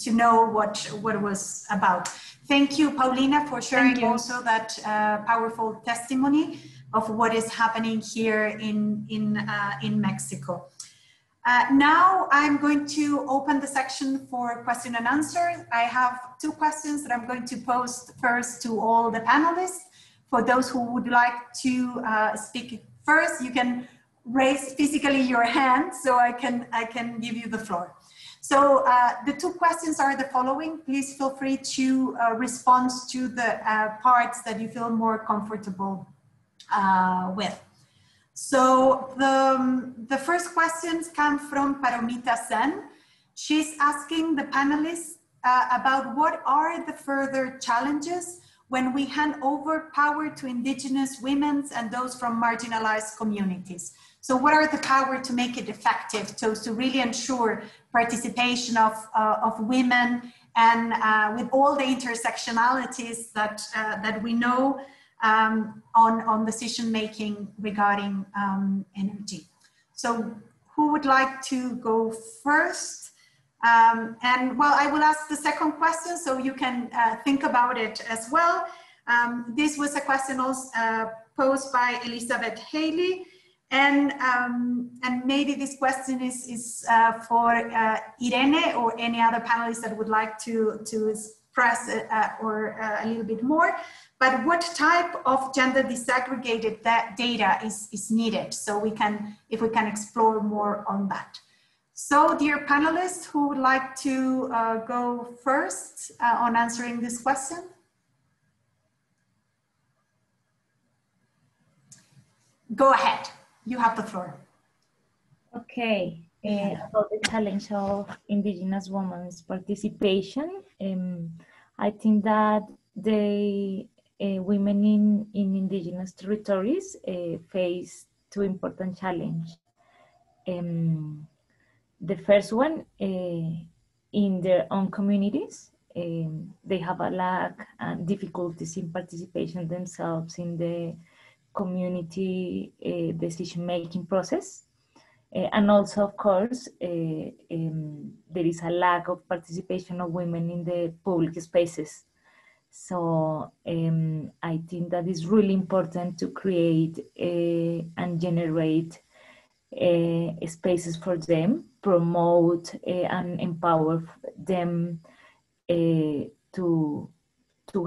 know what it was about. Thank you, Paulina, for sharing also that powerful testimony of what is happening here in Mexico. Now I'm going to open the section for question and answer. I have two questions that I'm going to pose first to all the panelists. For those who would like to speak first, you can raise physically your hand so I can give you the floor. So the two questions are the following. Please feel free to respond to the parts that you feel more comfortable with. So the first questions come from Paromita Sen. She's asking the panelists about what are the further challenges when we hand over power to indigenous women and those from marginalized communities. So what are the power to make it effective, so to really ensure participation of women and with all the intersectionalities that we know on decision-making regarding energy. So who would like to go first? And well, I will ask the second question so you can think about it as well. This was a question also posed by Elizabeth Haley. And maybe this question is for Irene or any other panelists that would like to express or a little bit more. But what type of gender disaggregated data is needed? So we can, if we can explore more on that. So dear panelists, who would like to go first on answering this question? Go ahead, you have the floor. Okay, about the challenge of indigenous women's participation, I think that the women in indigenous territories face two important challenges. The first one, in their own communities, they have a lack and difficulties in participation themselves in the community decision-making process. And also, of course, there is a lack of participation of women in the public spaces. So I think that it's really important to create and generate spaces for them, promote and empower them to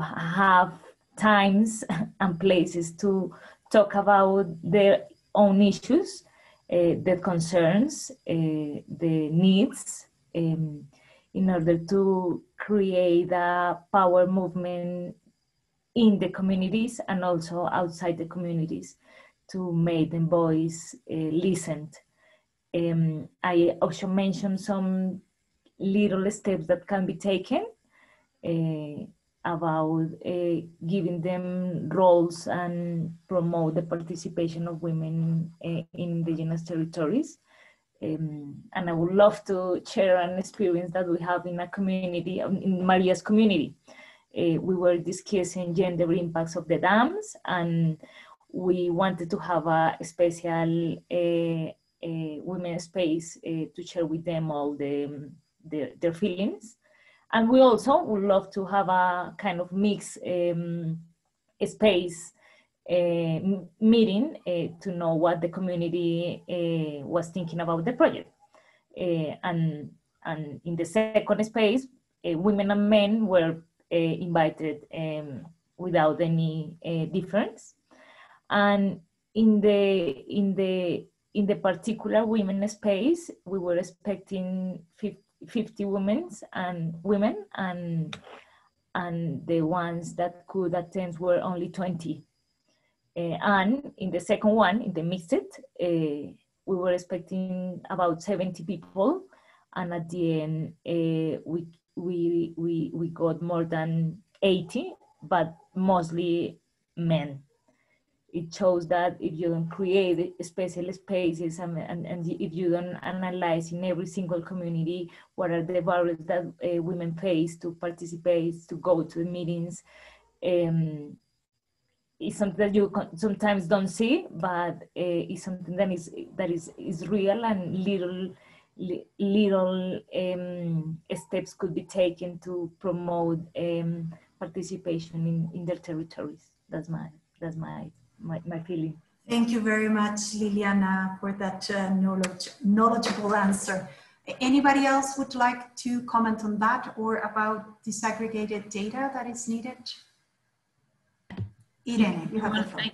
have times and places to talk about their own issues, the concerns, the needs, in order to create a power movement in the communities and also outside the communities to make them voice listened. I also mentioned some little steps that can be taken about giving them roles and promote the participation of women in indigenous territories. And I would love to share an experience that we have in a community, in Maria's community. We were discussing gender impacts of the dams, and we wanted to have a special women's space to share with them all their feelings. And we also would love to have a kind of mixed space meeting to know what the community was thinking about the project. And in the second space, women and men were invited without any difference. And in the particular women space, we were expecting 50 women, and the ones that could attend were only 20. And in the second one, in the mixed, we were expecting about 70 people, and at the end, we got more than 80, but mostly men. It shows that if you don't create special spaces and if you don't analyze in every single community what are the barriers that women face to participate, to go to the meetings, it's something that you sometimes don't see, but it's something that is real, and little steps could be taken to promote participation in their territories. That's my feeling. Thank you very much, Liliana, for that knowledgeable answer. Anybody else would like to comment on that or about disaggregated data that is needed? Irene, you have the floor.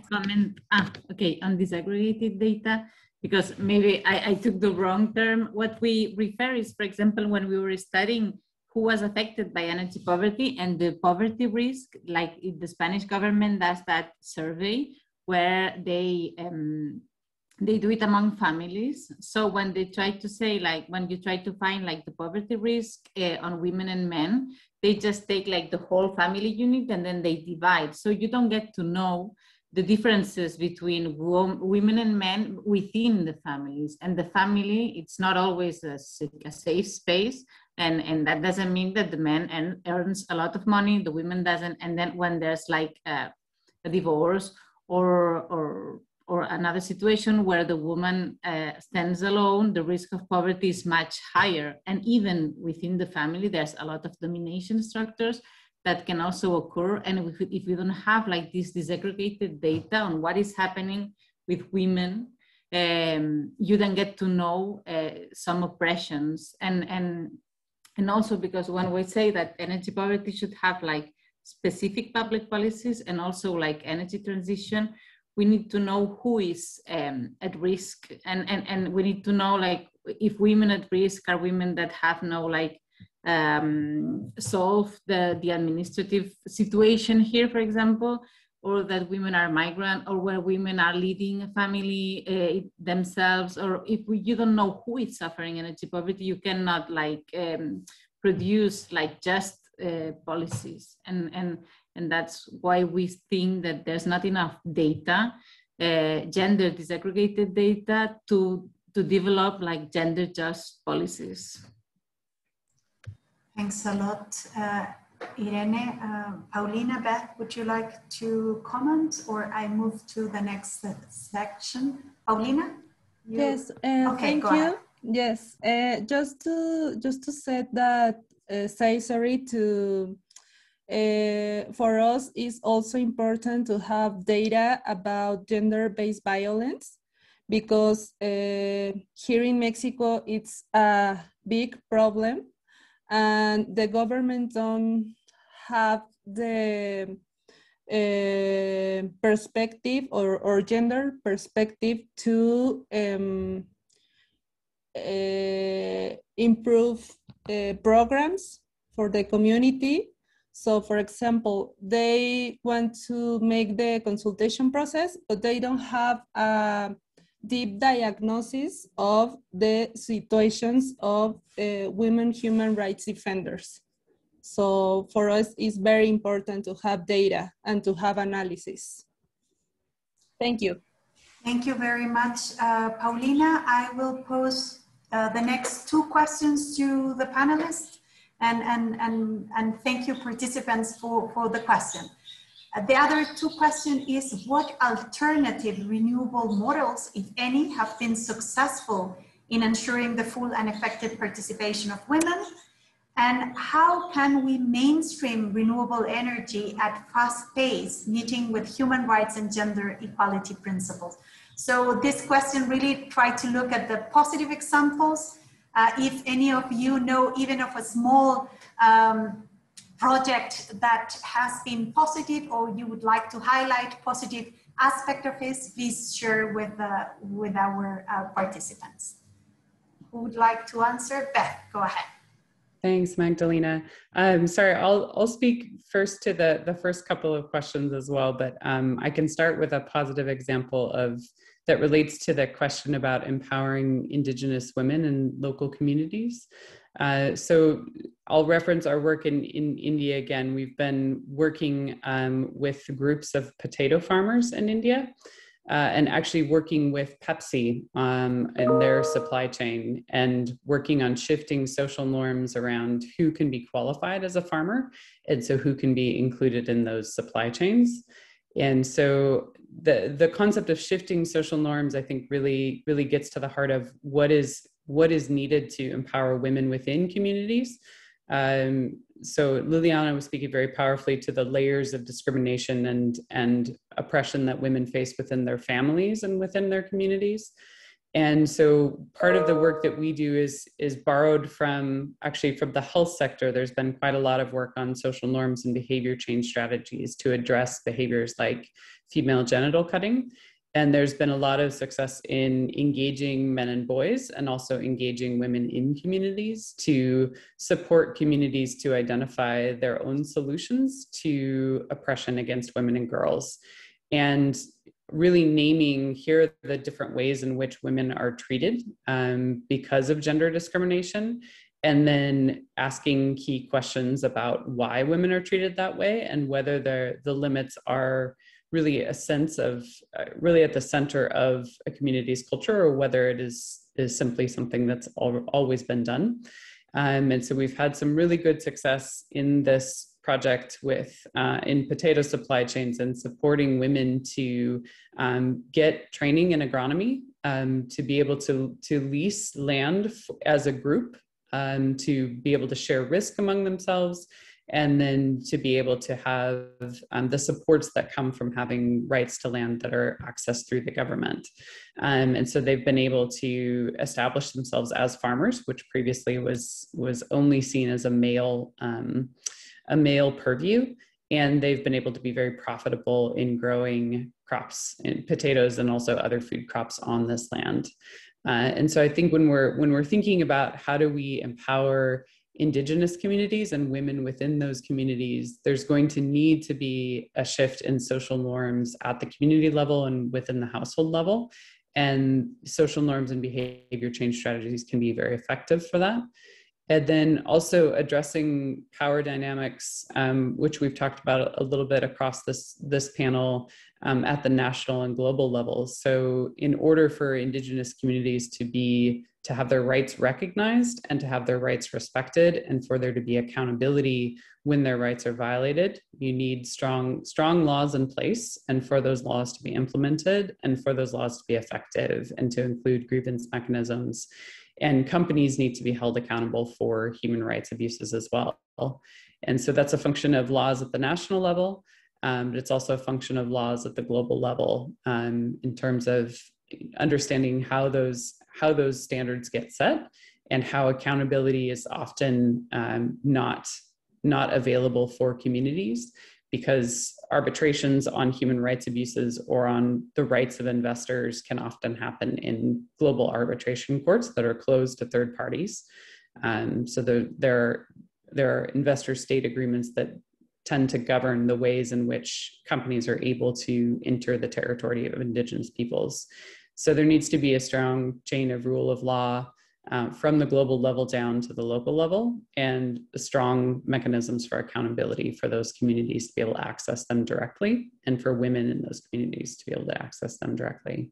Okay, on disaggregated data, because maybe I took the wrong term. What we refer is, for example, when we were studying who was affected by energy poverty and the poverty risk, like if the Spanish government does that survey where they do it among families. So when they try to say, like, when you try to find like the poverty risk on women and men, they just take like the whole family unit and then they divide. So you don't get to know the differences between women and men within the families. And the family, it's not always a safe space. And that doesn't mean that the man earns a lot of money, the women doesn't. And then when there's like a divorce or another situation where the woman stands alone, the risk of poverty is much higher. And even within the family, there's a lot of domination structures that can also occur. And if we don't have like this disaggregated data on what is happening with women, you then get to know some oppressions. And also because when we say that energy poverty should have like specific public policies and also like energy transition, we need to know who is at risk, and we need to know like if women at risk are women that have no like solve the administrative situation here, for example, or that women are migrant, or where women are leading a family themselves, or if you don't know who is suffering energy poverty, you cannot like produce like just policies. And that's why we think that there's not enough data, gender disaggregated data to develop like gender just policies. Thanks a lot, Irene. Paulina, Beth, would you like to comment, or I move to the next section? Paulina? Yes, okay, thank you. Ahead. Yes, just to say that, for us, it's also important to have data about gender-based violence, because here in Mexico, it's a big problem, and the government don't have the perspective or gender perspective to improve programs for the community. So, for example, they want to make the consultation process, but they don't have a deep diagnosis of the situations of women human rights defenders. So for us, it's very important to have data and to have analysis. Thank you. Thank you very much, Paulina. I will pose the next two questions to the panelists, and thank you participants for the question. The other two questions is, what alternative renewable models, if any, have been successful in ensuring the full and effective participation of women? And how can we mainstream renewable energy at fast pace, meeting with human rights and gender equality principles? So this question really tried to look at the positive examples. If any of you know even of a small project that has been positive, or you would like to highlight positive aspect of this, please share with our participants. Who would like to answer? Beth, go ahead. Thanks, Magdalena. Sorry, I'll speak first to the first couple of questions as well, but I can start with a positive example that relates to the question about empowering Indigenous women in local communities. So I'll reference our work in India again. We've been working with groups of potato farmers in India, and actually working with Pepsi in their supply chain, and working on shifting social norms around who can be qualified as a farmer, and so who can be included in those supply chains. And so the concept of shifting social norms, I think, really gets to the heart of what is needed to empower women within communities. So Liliana was speaking very powerfully to the layers of discrimination and oppression that women face within their families and within their communities. And so part of the work that we do is borrowed from the health sector. There's been quite a lot of work on social norms and behavior change strategies to address behaviors like female genital cutting. And there's been a lot of success in engaging men and boys, and also engaging women in communities to support communities to identify their own solutions to oppression against women and girls. And really naming here are the different ways in which women are treated because of gender discrimination, and then asking key questions about why women are treated that way, and whether the limits are really a sense of really at the center of a community's culture, or whether it is simply something that's always been done. And so we've had some really good success in this project with in potato supply chains, and supporting women to get training in agronomy, to be able to lease land as a group, to be able to share risk among themselves, and then to be able to have the supports that come from having rights to land that are accessed through the government. And so they've been able to establish themselves as farmers, which previously was only seen as a male purview. And they've been able to be very profitable in growing crops, in potatoes and also other food crops on this land. And so I think when we're thinking about how do we empower Indigenous communities and women within those communities, there's going to need to be a shift in social norms at the community level and within the household level. And social norms and behavior change strategies can be very effective for that. And then also addressing power dynamics, which we've talked about a little bit across this panel at the national and global levels. So in order for Indigenous communities to have their rights recognized and to have their rights respected, and for there to be accountability when their rights are violated, you need strong laws in place, and for those laws to be implemented, and for those laws to be effective, and to include grievance mechanisms. And companies need to be held accountable for human rights abuses as well. And so that's a function of laws at the national level, but it's also a function of laws at the global level, in terms of understanding how those standards get set, and how accountability is often not available for communities, because arbitrations on human rights abuses or on the rights of investors can often happen in global arbitration courts that are closed to third parties. So there are investor-state agreements that tend to govern the ways in which companies are able to enter the territory of Indigenous peoples. So there needs to be a strong chain of rule of law from the global level down to the local level, and strong mechanisms for accountability for those communities to be able to access them directly, and for women in those communities to be able to access them directly.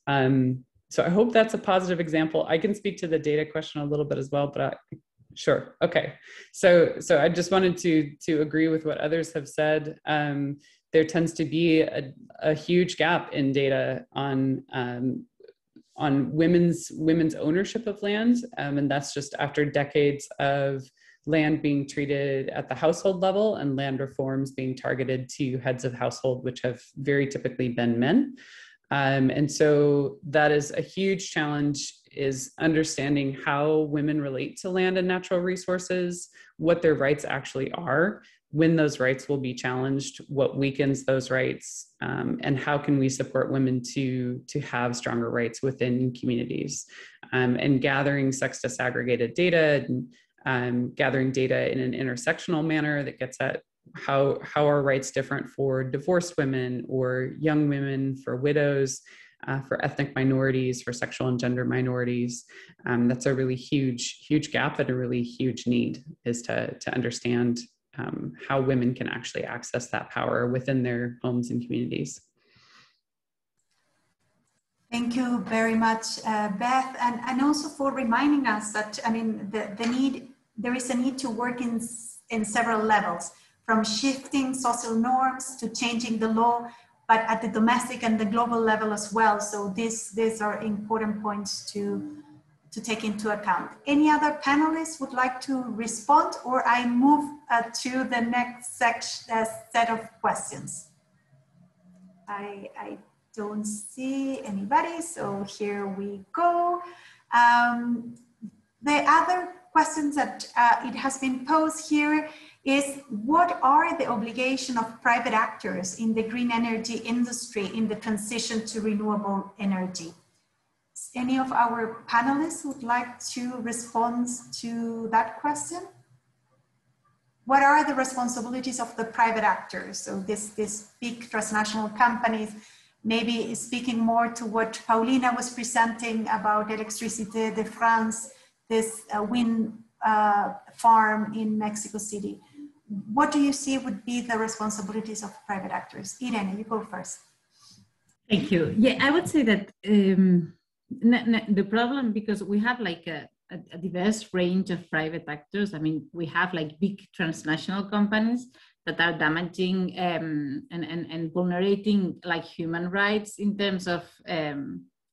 So I hope that's a positive example. I can speak to the data question a little bit as well, but sure, okay. So I just wanted to agree with what others have said. There tends to be a huge gap in data on women's ownership of land, and that's just after decades of land being treated at the household level and land reforms being targeted to heads of household, which have very typically been men. And so that is a huge challenge, is understanding how women relate to land and natural resources, what their rights actually are, when those rights will be challenged, what weakens those rights, and how can we support women to have stronger rights within communities, and gathering sex disaggregated data, and gathering data in an intersectional manner that gets at how are rights different for divorced women or young women, for widows, for ethnic minorities, for sexual and gender minorities. That's a really huge gap and a really huge need, is to understand how women can actually access that power within their homes and communities. Thank you very much, Beth, and also for reminding us that, I mean, there is a need to work in several levels, from shifting social norms to changing the law, but at the domestic and the global level as well. So these are important points to take into account. Any other panelists would like to respond, or I move to the next set of questions? I don't see anybody, so here we go. The other questions that it has been posed here is, what are the obligations of private actors in the green energy industry in the transition to renewable energy? Any of our panelists would like to respond to that question? What are the responsibilities of the private actors? So this big transnational companies, maybe speaking more to what Paulina was presenting about Electricité de France, this wind farm in Mexico City. What do you see would be the responsibilities of private actors? Irene, you go first. Thank you. Yeah, I would say that the problem, because we have like a diverse range of private actors. I mean, we have like big transnational companies that are damaging and vulnerating like human rights in terms of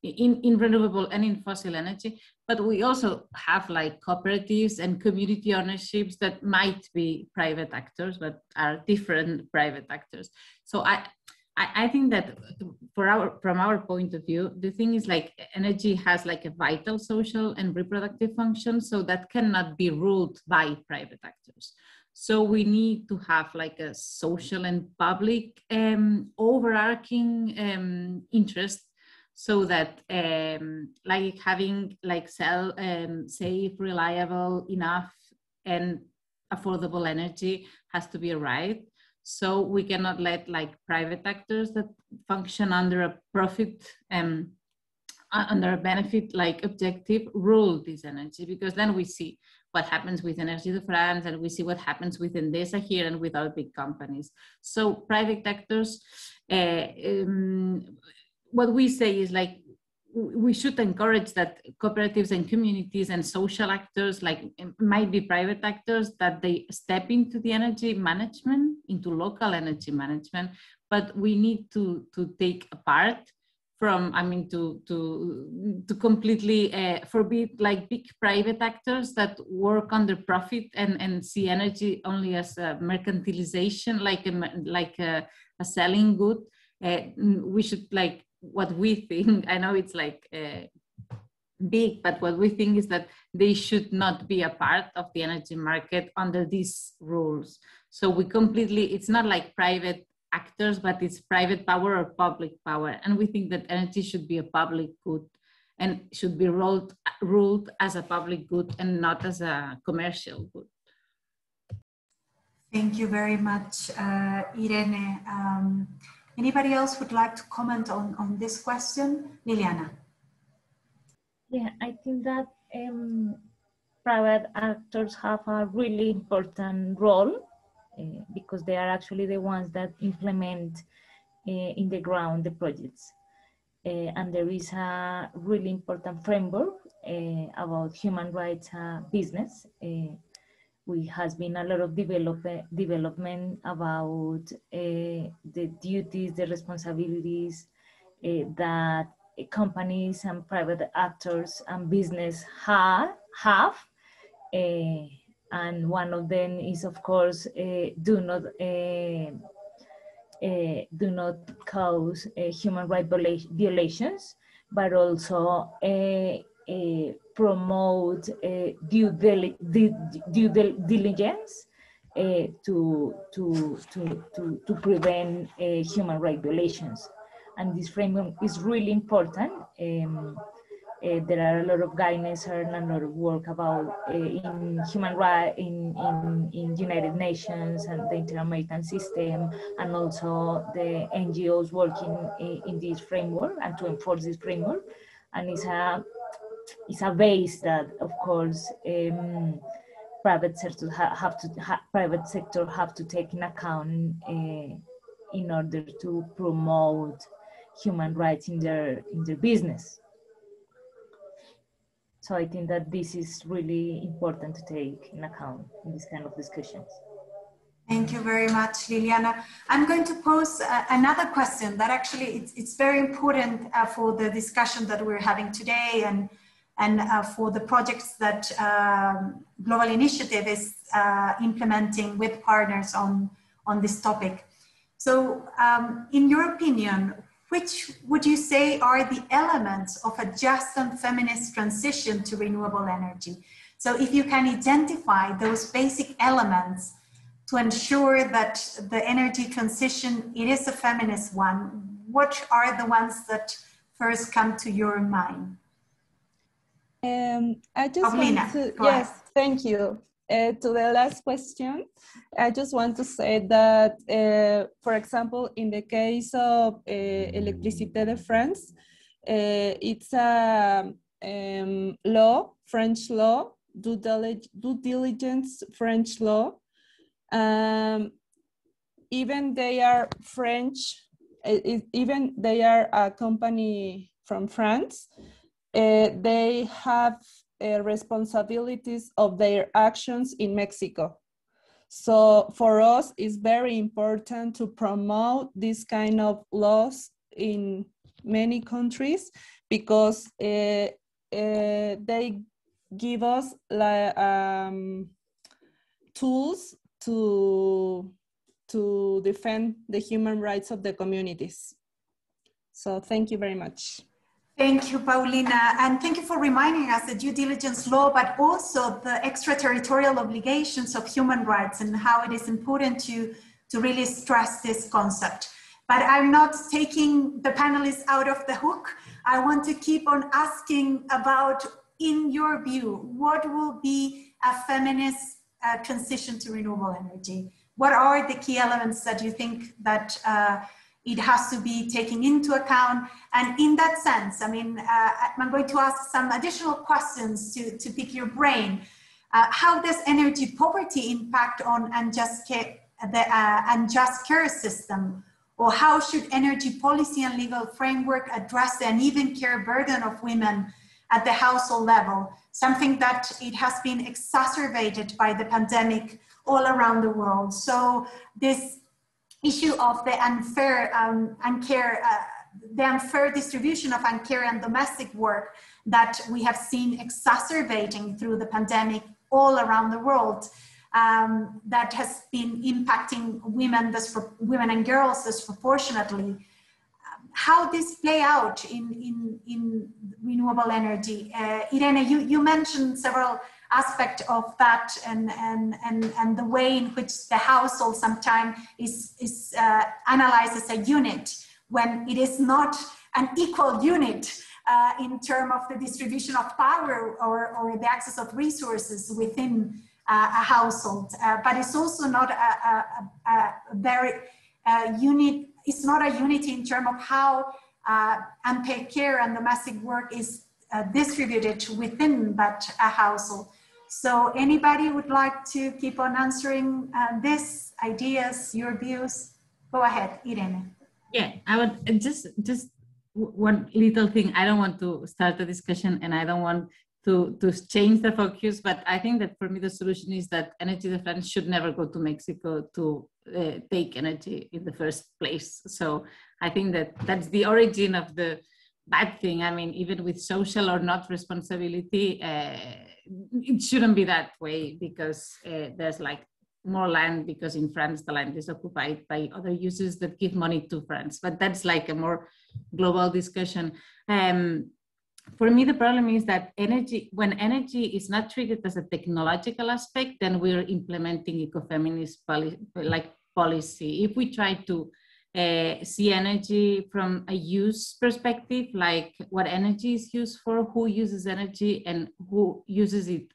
in renewable and in fossil energy. But we also have like cooperatives and community ownerships that might be private actors, but are different private actors. So I think that from our point of view, the thing is like energy has like a vital social and reproductive function, so that cannot be ruled by private actors. So we need to have like a social and public overarching interest, so that like having like safe, reliable, enough and affordable energy has to be a right. So we cannot let like private actors that function under a profit, under a benefit like objective rule this energy, because then we see what happens with Énergie de France, and we see what happens with Endesa here and with our big companies. So private actors, what we say is like, we should encourage that cooperatives and communities and social actors, like might be private actors, that they step into the energy management, into local energy management, but we need to take apart from, I mean, to completely forbid like big private actors that work under profit and see energy only as a mercantilization, like a selling good. We should like, what we think, I know it's like big, but what we think is that they should not be a part of the energy market under these rules. So we completely, it's not like private actors, but it's private power or public power. And we think that energy should be a public good and should be ruled as a public good and not as a commercial good. Thank you very much, Irene. Anybody else would like to comment on this question? Liliana. Yeah, I think that private actors have a really important role because they are actually the ones that implement in the ground the projects. And there is a really important framework about human rights business. We has been a lot of development about the duties, the responsibilities that companies and private actors and business have. And one of them is, of course, do not cause human rights violations, but also promote due diligence to prevent human rights violations. And this framework is really important. There are a lot of guidance and a lot of work about in human rights in United Nations and the Inter-American system, and also the NGOs working in this framework and to enforce this framework. And it's a base that, of course, private sector have to take in account in order to promote human rights in their business. So I think that this is really important to take in account in this kind of discussions. Thank you very much, Liliana. I'm going to pose another question that actually it's very important for the discussion that we're having today and for the projects that Global Initiative is implementing with partners on this topic. So in your opinion, which would you say are the elements of a just and feminist transition to renewable energy? So if you can identify those basic elements to ensure that the energy transition, it is a feminist one, what are the ones that first come to your mind? I just Paulina, want to, yes, thank you. To the last question, I just want to say that, for example, in the case of Électricité de France, it's a law, French law, due diligence French law. Even they are French, even they are a company from France, they have responsibilities of their actions in Mexico. So for us, it's very important to promote this kind of laws in many countries because they give us tools to defend the human rights of the communities. So thank you very much. Thank you, Paulina. And thank you for reminding us the due diligence law, but also the extraterritorial obligations of human rights and how it is important to really stress this concept. But I'm not taking the panelists out of the hook. I want to keep on asking about, in your view, what will be a feminist transition to renewable energy? What are the key elements that you think that it has to be taken into account? And in that sense, I mean, I'm going to ask some additional questions to pick your brain. How does energy poverty impact on unjust care system? Or how should energy policy and legal framework address the uneven care burden of women at the household level? Something that it has been exacerbated by the pandemic all around the world. So this issue of the unfair distribution of uncare and domestic work that we have seen exacerbating through the pandemic all around the world, that has been impacting women and girls disproportionately. How this play out in renewable energy? Irene, you mentioned several aspect of that and the way in which the household sometimes is analyzed as a unit when it is not an equal unit in terms of the distribution of power or the access of resources within a household. But it's also not a very unit. It's not a unity in terms of how unpaid care and domestic work is distributed within that household. So anybody would like to keep on answering this, ideas, your views? Go ahead, Irene. Yeah, I would just one little thing. I don't want to start a discussion and I don't want to change the focus, but I think that for me the solution is that energy defense should never go to Mexico to take energy in the first place. So I think that that's the origin of the bad thing. I mean, even with social or not responsibility, it shouldn't be that way, because there's like more land, because in France the land is occupied by other users that give money to France, but that's like a more global discussion. For me, the problem is that when energy is not treated as a technological aspect, then we're implementing ecofeminist policy. If we try to see energy from a use perspective, like what energy is used for, who uses energy and who uses it,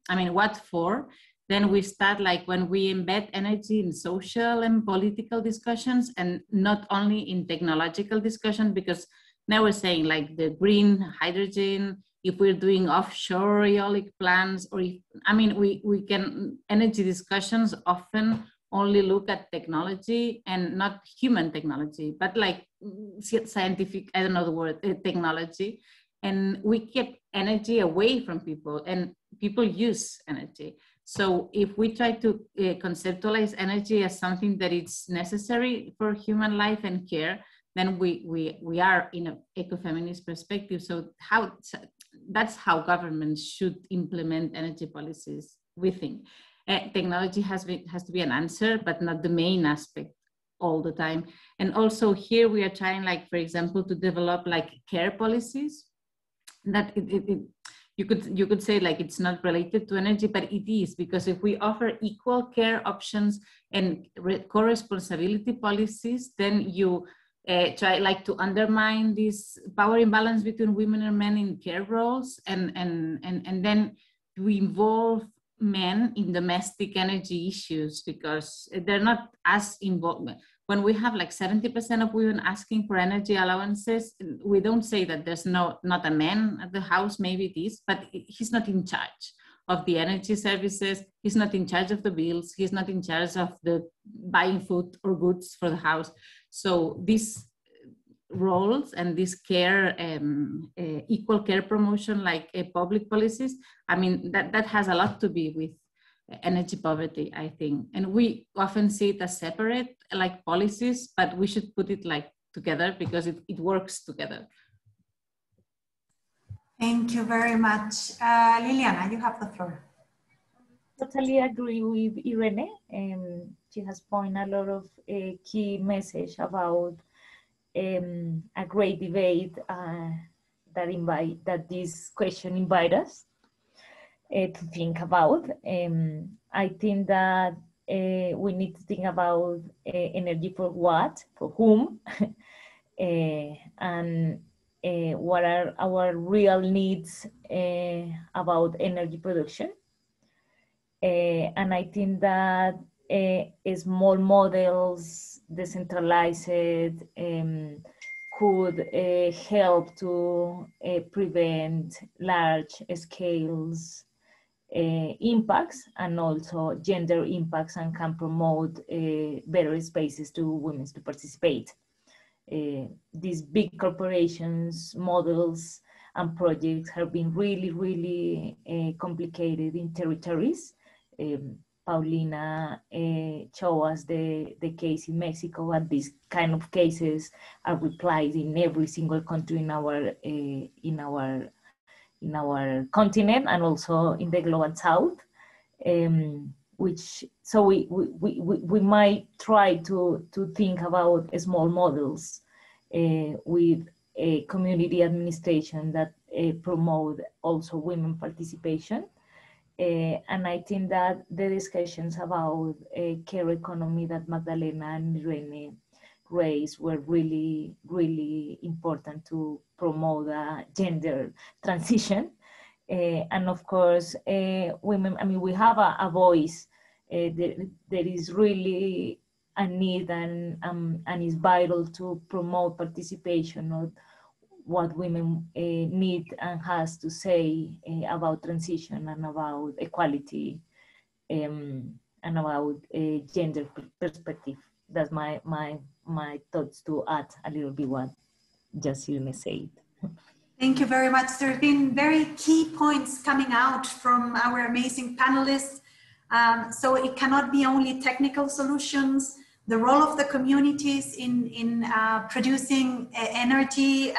I mean, what for, then we start like when we embed energy in social and political discussions and not only in technological discussion, because now we're saying like the green hydrogen, if we're doing offshore eolic plants, or if, I mean, we can, energy discussions often only look at technology and not human technology, but like scientific, I don't know the word, technology. And we keep energy away from people, and people use energy. So if we try to conceptualize energy as something that is necessary for human life and care, then we are in an ecofeminist perspective. So that's how governments should implement energy policies, we think. Technology has to be an answer, but not the main aspect all the time. And also here we are trying, like, for example, to develop like care policies that you could say like it's not related to energy, but it is, because if we offer equal care options and co-responsibility policies, then you try like to undermine this power imbalance between women and men in care roles, and then we involve men in domestic energy issues, because they're not as involved. When we have like 70% of women asking for energy allowances, we don't say that there's not a man at the house, maybe it is, but he's not in charge of the energy services, he's not in charge of the bills, he's not in charge of the buying food or goods for the house. So these roles and this care, equal care promotion, like public policies, I mean, that has a lot to be with energy poverty, I think. And we often see it as separate, like policies, but we should put it like together, because it works together. Thank you very much. Liliana, you have the floor. Totally agree with Irene. She has pointed a lot of key message about a great debate that this question invite us to think about. I think that we need to think about energy for what, for whom, and what are our real needs about energy production. And I think that small models, decentralized, could help to prevent large scales impacts, and also gender impacts, and can promote better spaces to women to participate. These big corporations, models, and projects have been really, really complicated in territories. Paulina showed us the case in Mexico, and these kind of cases are replied in every single country in our continent, and also in the global south. So we might try to think about small models with a community administration that promote also women participation. And I think that the discussions about care economy that Magdalena and Irene raised were really, really important to promote a gender transition. And of course, women, I mean, we have a voice. There is really a need, and is vital to promote participation of what women need and has to say about transition and about equality, and about gender perspective. That's my thoughts to add a little bit what just Irene said. Thank you very much. There have been very key points coming out from our amazing panelists. So it cannot be only technical solutions. the role of the communities in producing energy.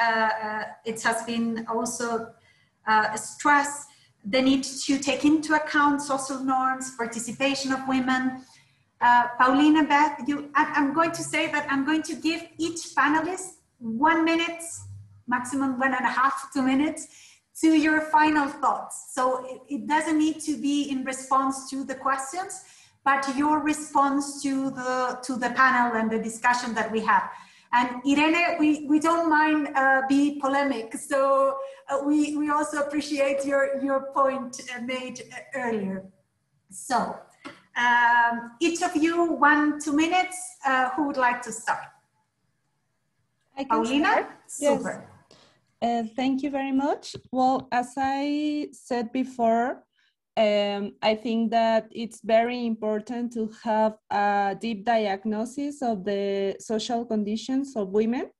It has been also stressed the need to take into account social norms, participation of women. Paulina, Beth, I'm going to say that I'm going to give each panelist 1 minute, maximum 1.5 to 2 minutes, to your final thoughts. So it doesn't need to be in response to the questions, but your response to the panel and the discussion that we have. And Irene, we don't mind be polemic, so we also appreciate your point made earlier. So each of you 1-2 minutes. Who would like to start? Paulina? Super. Yes. Thank you very much. Well, as I said before, I think that it's very important to have a deep diagnosis of the social conditions of women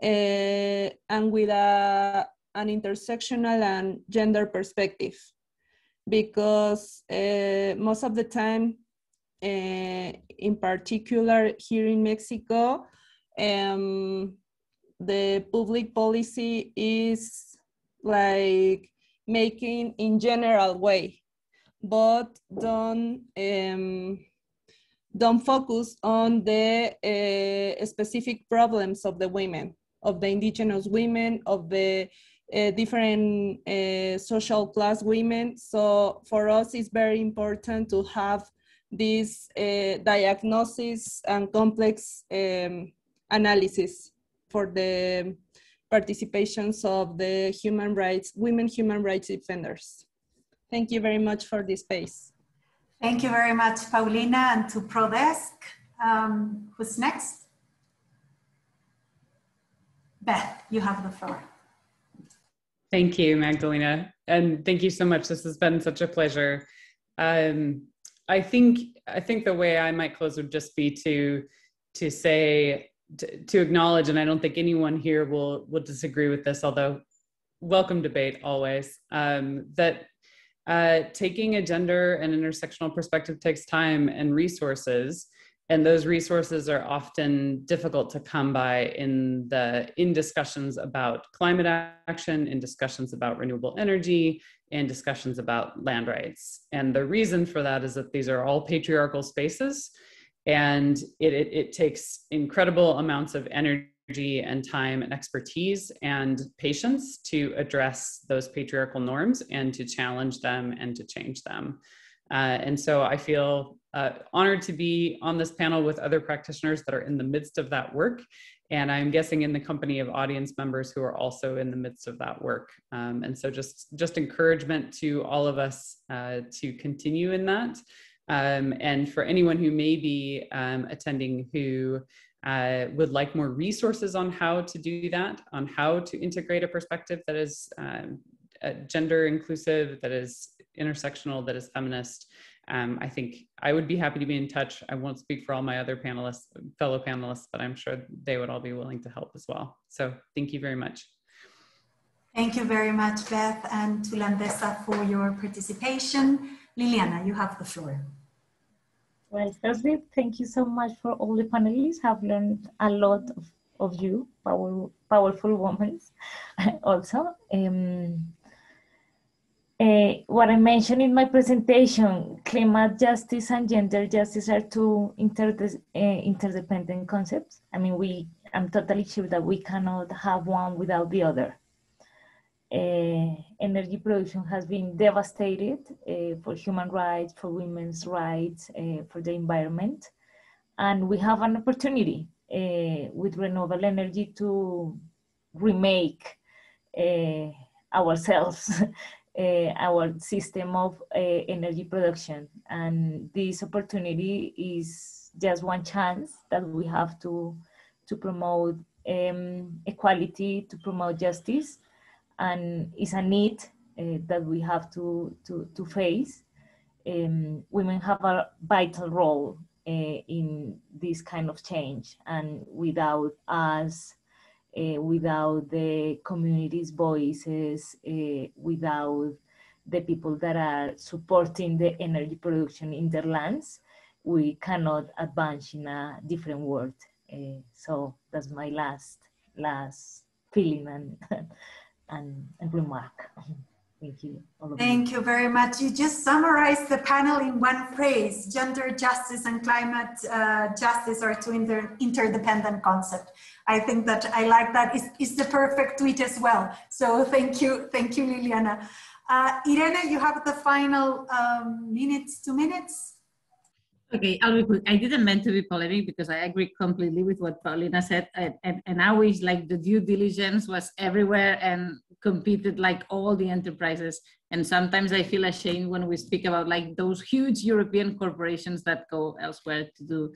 and with an intersectional and gender perspective, because most of the time, in particular here in Mexico, the public policy is like making in general way, but don't focus on the specific problems of the women, of the indigenous women, of the different social class women. So for us, it's very important to have this diagnosis and complex analysis for the participations of the women human rights defenders. Thank you very much for this space. Thank you very much, Paulina, and to ProDesk. Who's next? Beth, you have the floor. Thank you, Magdalena. And thank you so much. This has been such a pleasure. I think the way I might close would just be to acknowledge, and I don't think anyone here will disagree with this, although welcome debate always, that taking a gender and intersectional perspective takes time and resources, and those resources are often difficult to come by in discussions about climate action, in discussions about renewable energy, in discussions about land rights. And the reason for that is that these are all patriarchal spaces, and it takes incredible amounts of energy and time and expertise and patience to address those patriarchal norms and to challenge them and to change them. And so I feel honored to be on this panel with other practitioners that are in the midst of that work. And I'm guessing in the company of audience members who are also in the midst of that work. And so just encouragement to all of us to continue in that. And for anyone who may be attending who would like more resources on how to do that, on how to integrate a perspective that is gender inclusive, that is intersectional, that is feminist, I think I would be happy to be in touch. I won't speak for all my other fellow panelists, but I'm sure they would all be willing to help as well. So thank you very much. Thank you very much, Beth, and to Landesa for your participation. Liliana, you have the floor. Well, firstly, thank you so much for all the panelists. I've learned a lot of you, powerful women also. What I mentioned in my presentation, climate justice and gender justice are two interdependent concepts. I mean, I'm totally sure that we cannot have one without the other. Energy production has been devastated for human rights, for women's rights, for the environment. And we have an opportunity with renewable energy to remake ourselves, our system of energy production. And this opportunity is just one chance that we have to promote equality, to promote justice. And it's a need that we have to face. Women have a vital role in this kind of change, and without us, without the community's voices, without the people that are supporting the energy production in their lands, we cannot advance in a different world. So that's my last feeling and remark. Thank you. Thank you very much. You just summarized the panel in one phrase. Gender justice and climate justice are two interdependent concepts. I think that I like that. It's the perfect tweet as well. So thank you, Liliana. Irene, you have the final 2 minutes. Okay, I'll be quick. I didn't mean to be polemic because I agree completely with what Paulina said. And I wish like the due diligence was everywhere and competed like all the enterprises. And sometimes I feel ashamed when we speak about like those huge European corporations that go elsewhere to do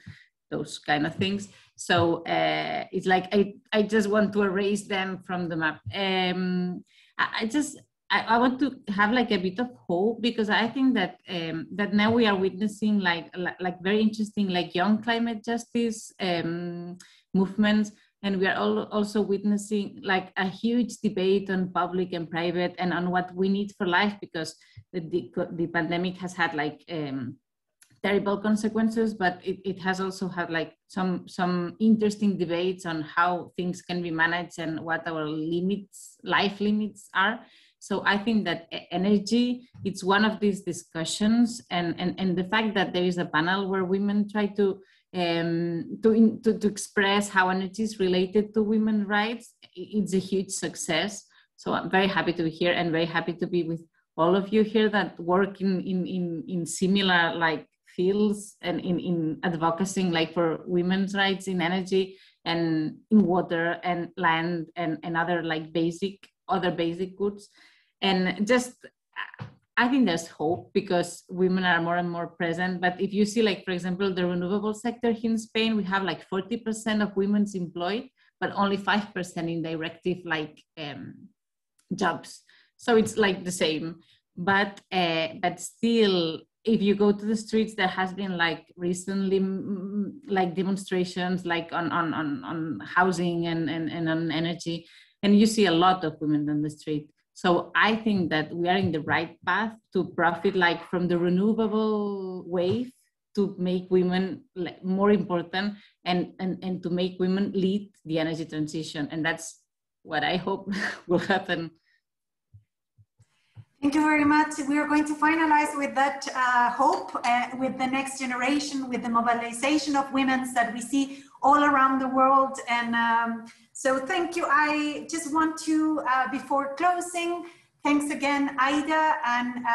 those kind of things. So it's like, I just want to erase them from the map. I want to have like a bit of hope because I think that that now we are witnessing like very interesting like young climate justice movements, and we are also witnessing like a huge debate on public and private and on what we need for life, because the pandemic has had like terrible consequences, but it has also had like some interesting debates on how things can be managed and what our life limits are. So I think that energy, it's one of these discussions, and the fact that there is a panel where women try to express how energy is related to women's rights, it's a huge success. So I'm very happy to be here and very happy to be with all of you here that work in similar like fields and in advocating like for women's rights in energy and in water and land and other like basic goods. And just, I think there's hope because women are more and more present. But if you see like, for example, the renewable sector here in Spain, we have like 40% of women's employed, but only 5% in directive like jobs. So it's like the same, but still, if you go to the streets, there has been like recently like demonstrations like on housing and on energy, and you see a lot of women on the street. So I think that we are in the right path to profit like from the renewable wave to make women more important and to make women lead the energy transition. And that's what I hope will happen. Thank you very much. We are going to finalize with that hope with the next generation, with the mobilization of women that we see all around the world. And so thank you. I just want to, before closing, thanks again, AIDA and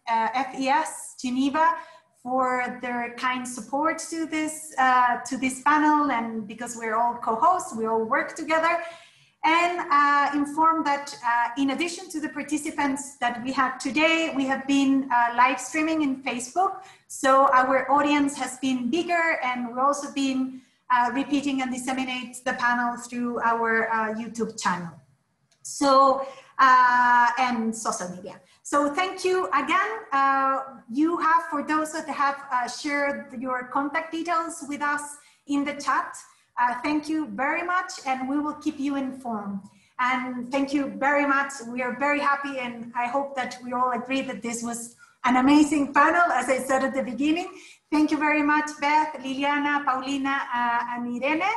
FES Geneva for their kind support to this panel, and because we're all co-hosts, we all work together. And inform that in addition to the participants that we have today, we have been live streaming in Facebook. So our audience has been bigger, and we've also been repeating and disseminate the panel through our YouTube channel. So, and social media. So thank you again. You have, for those that have shared your contact details with us in the chat, thank you very much, and we will keep you informed. And thank you very much. We are very happy, and I hope that we all agree that this was an amazing panel, as I said at the beginning. Thank you very much, Beth, Liliana, Paulina, and Irene.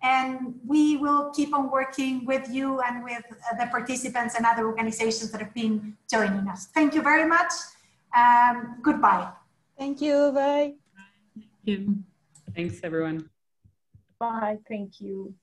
And we will keep on working with you and with the participants and other organizations that have been joining us. Thank you very much. Goodbye. Thank you. Bye. Thank you. Thanks, everyone. Bye. Thank you.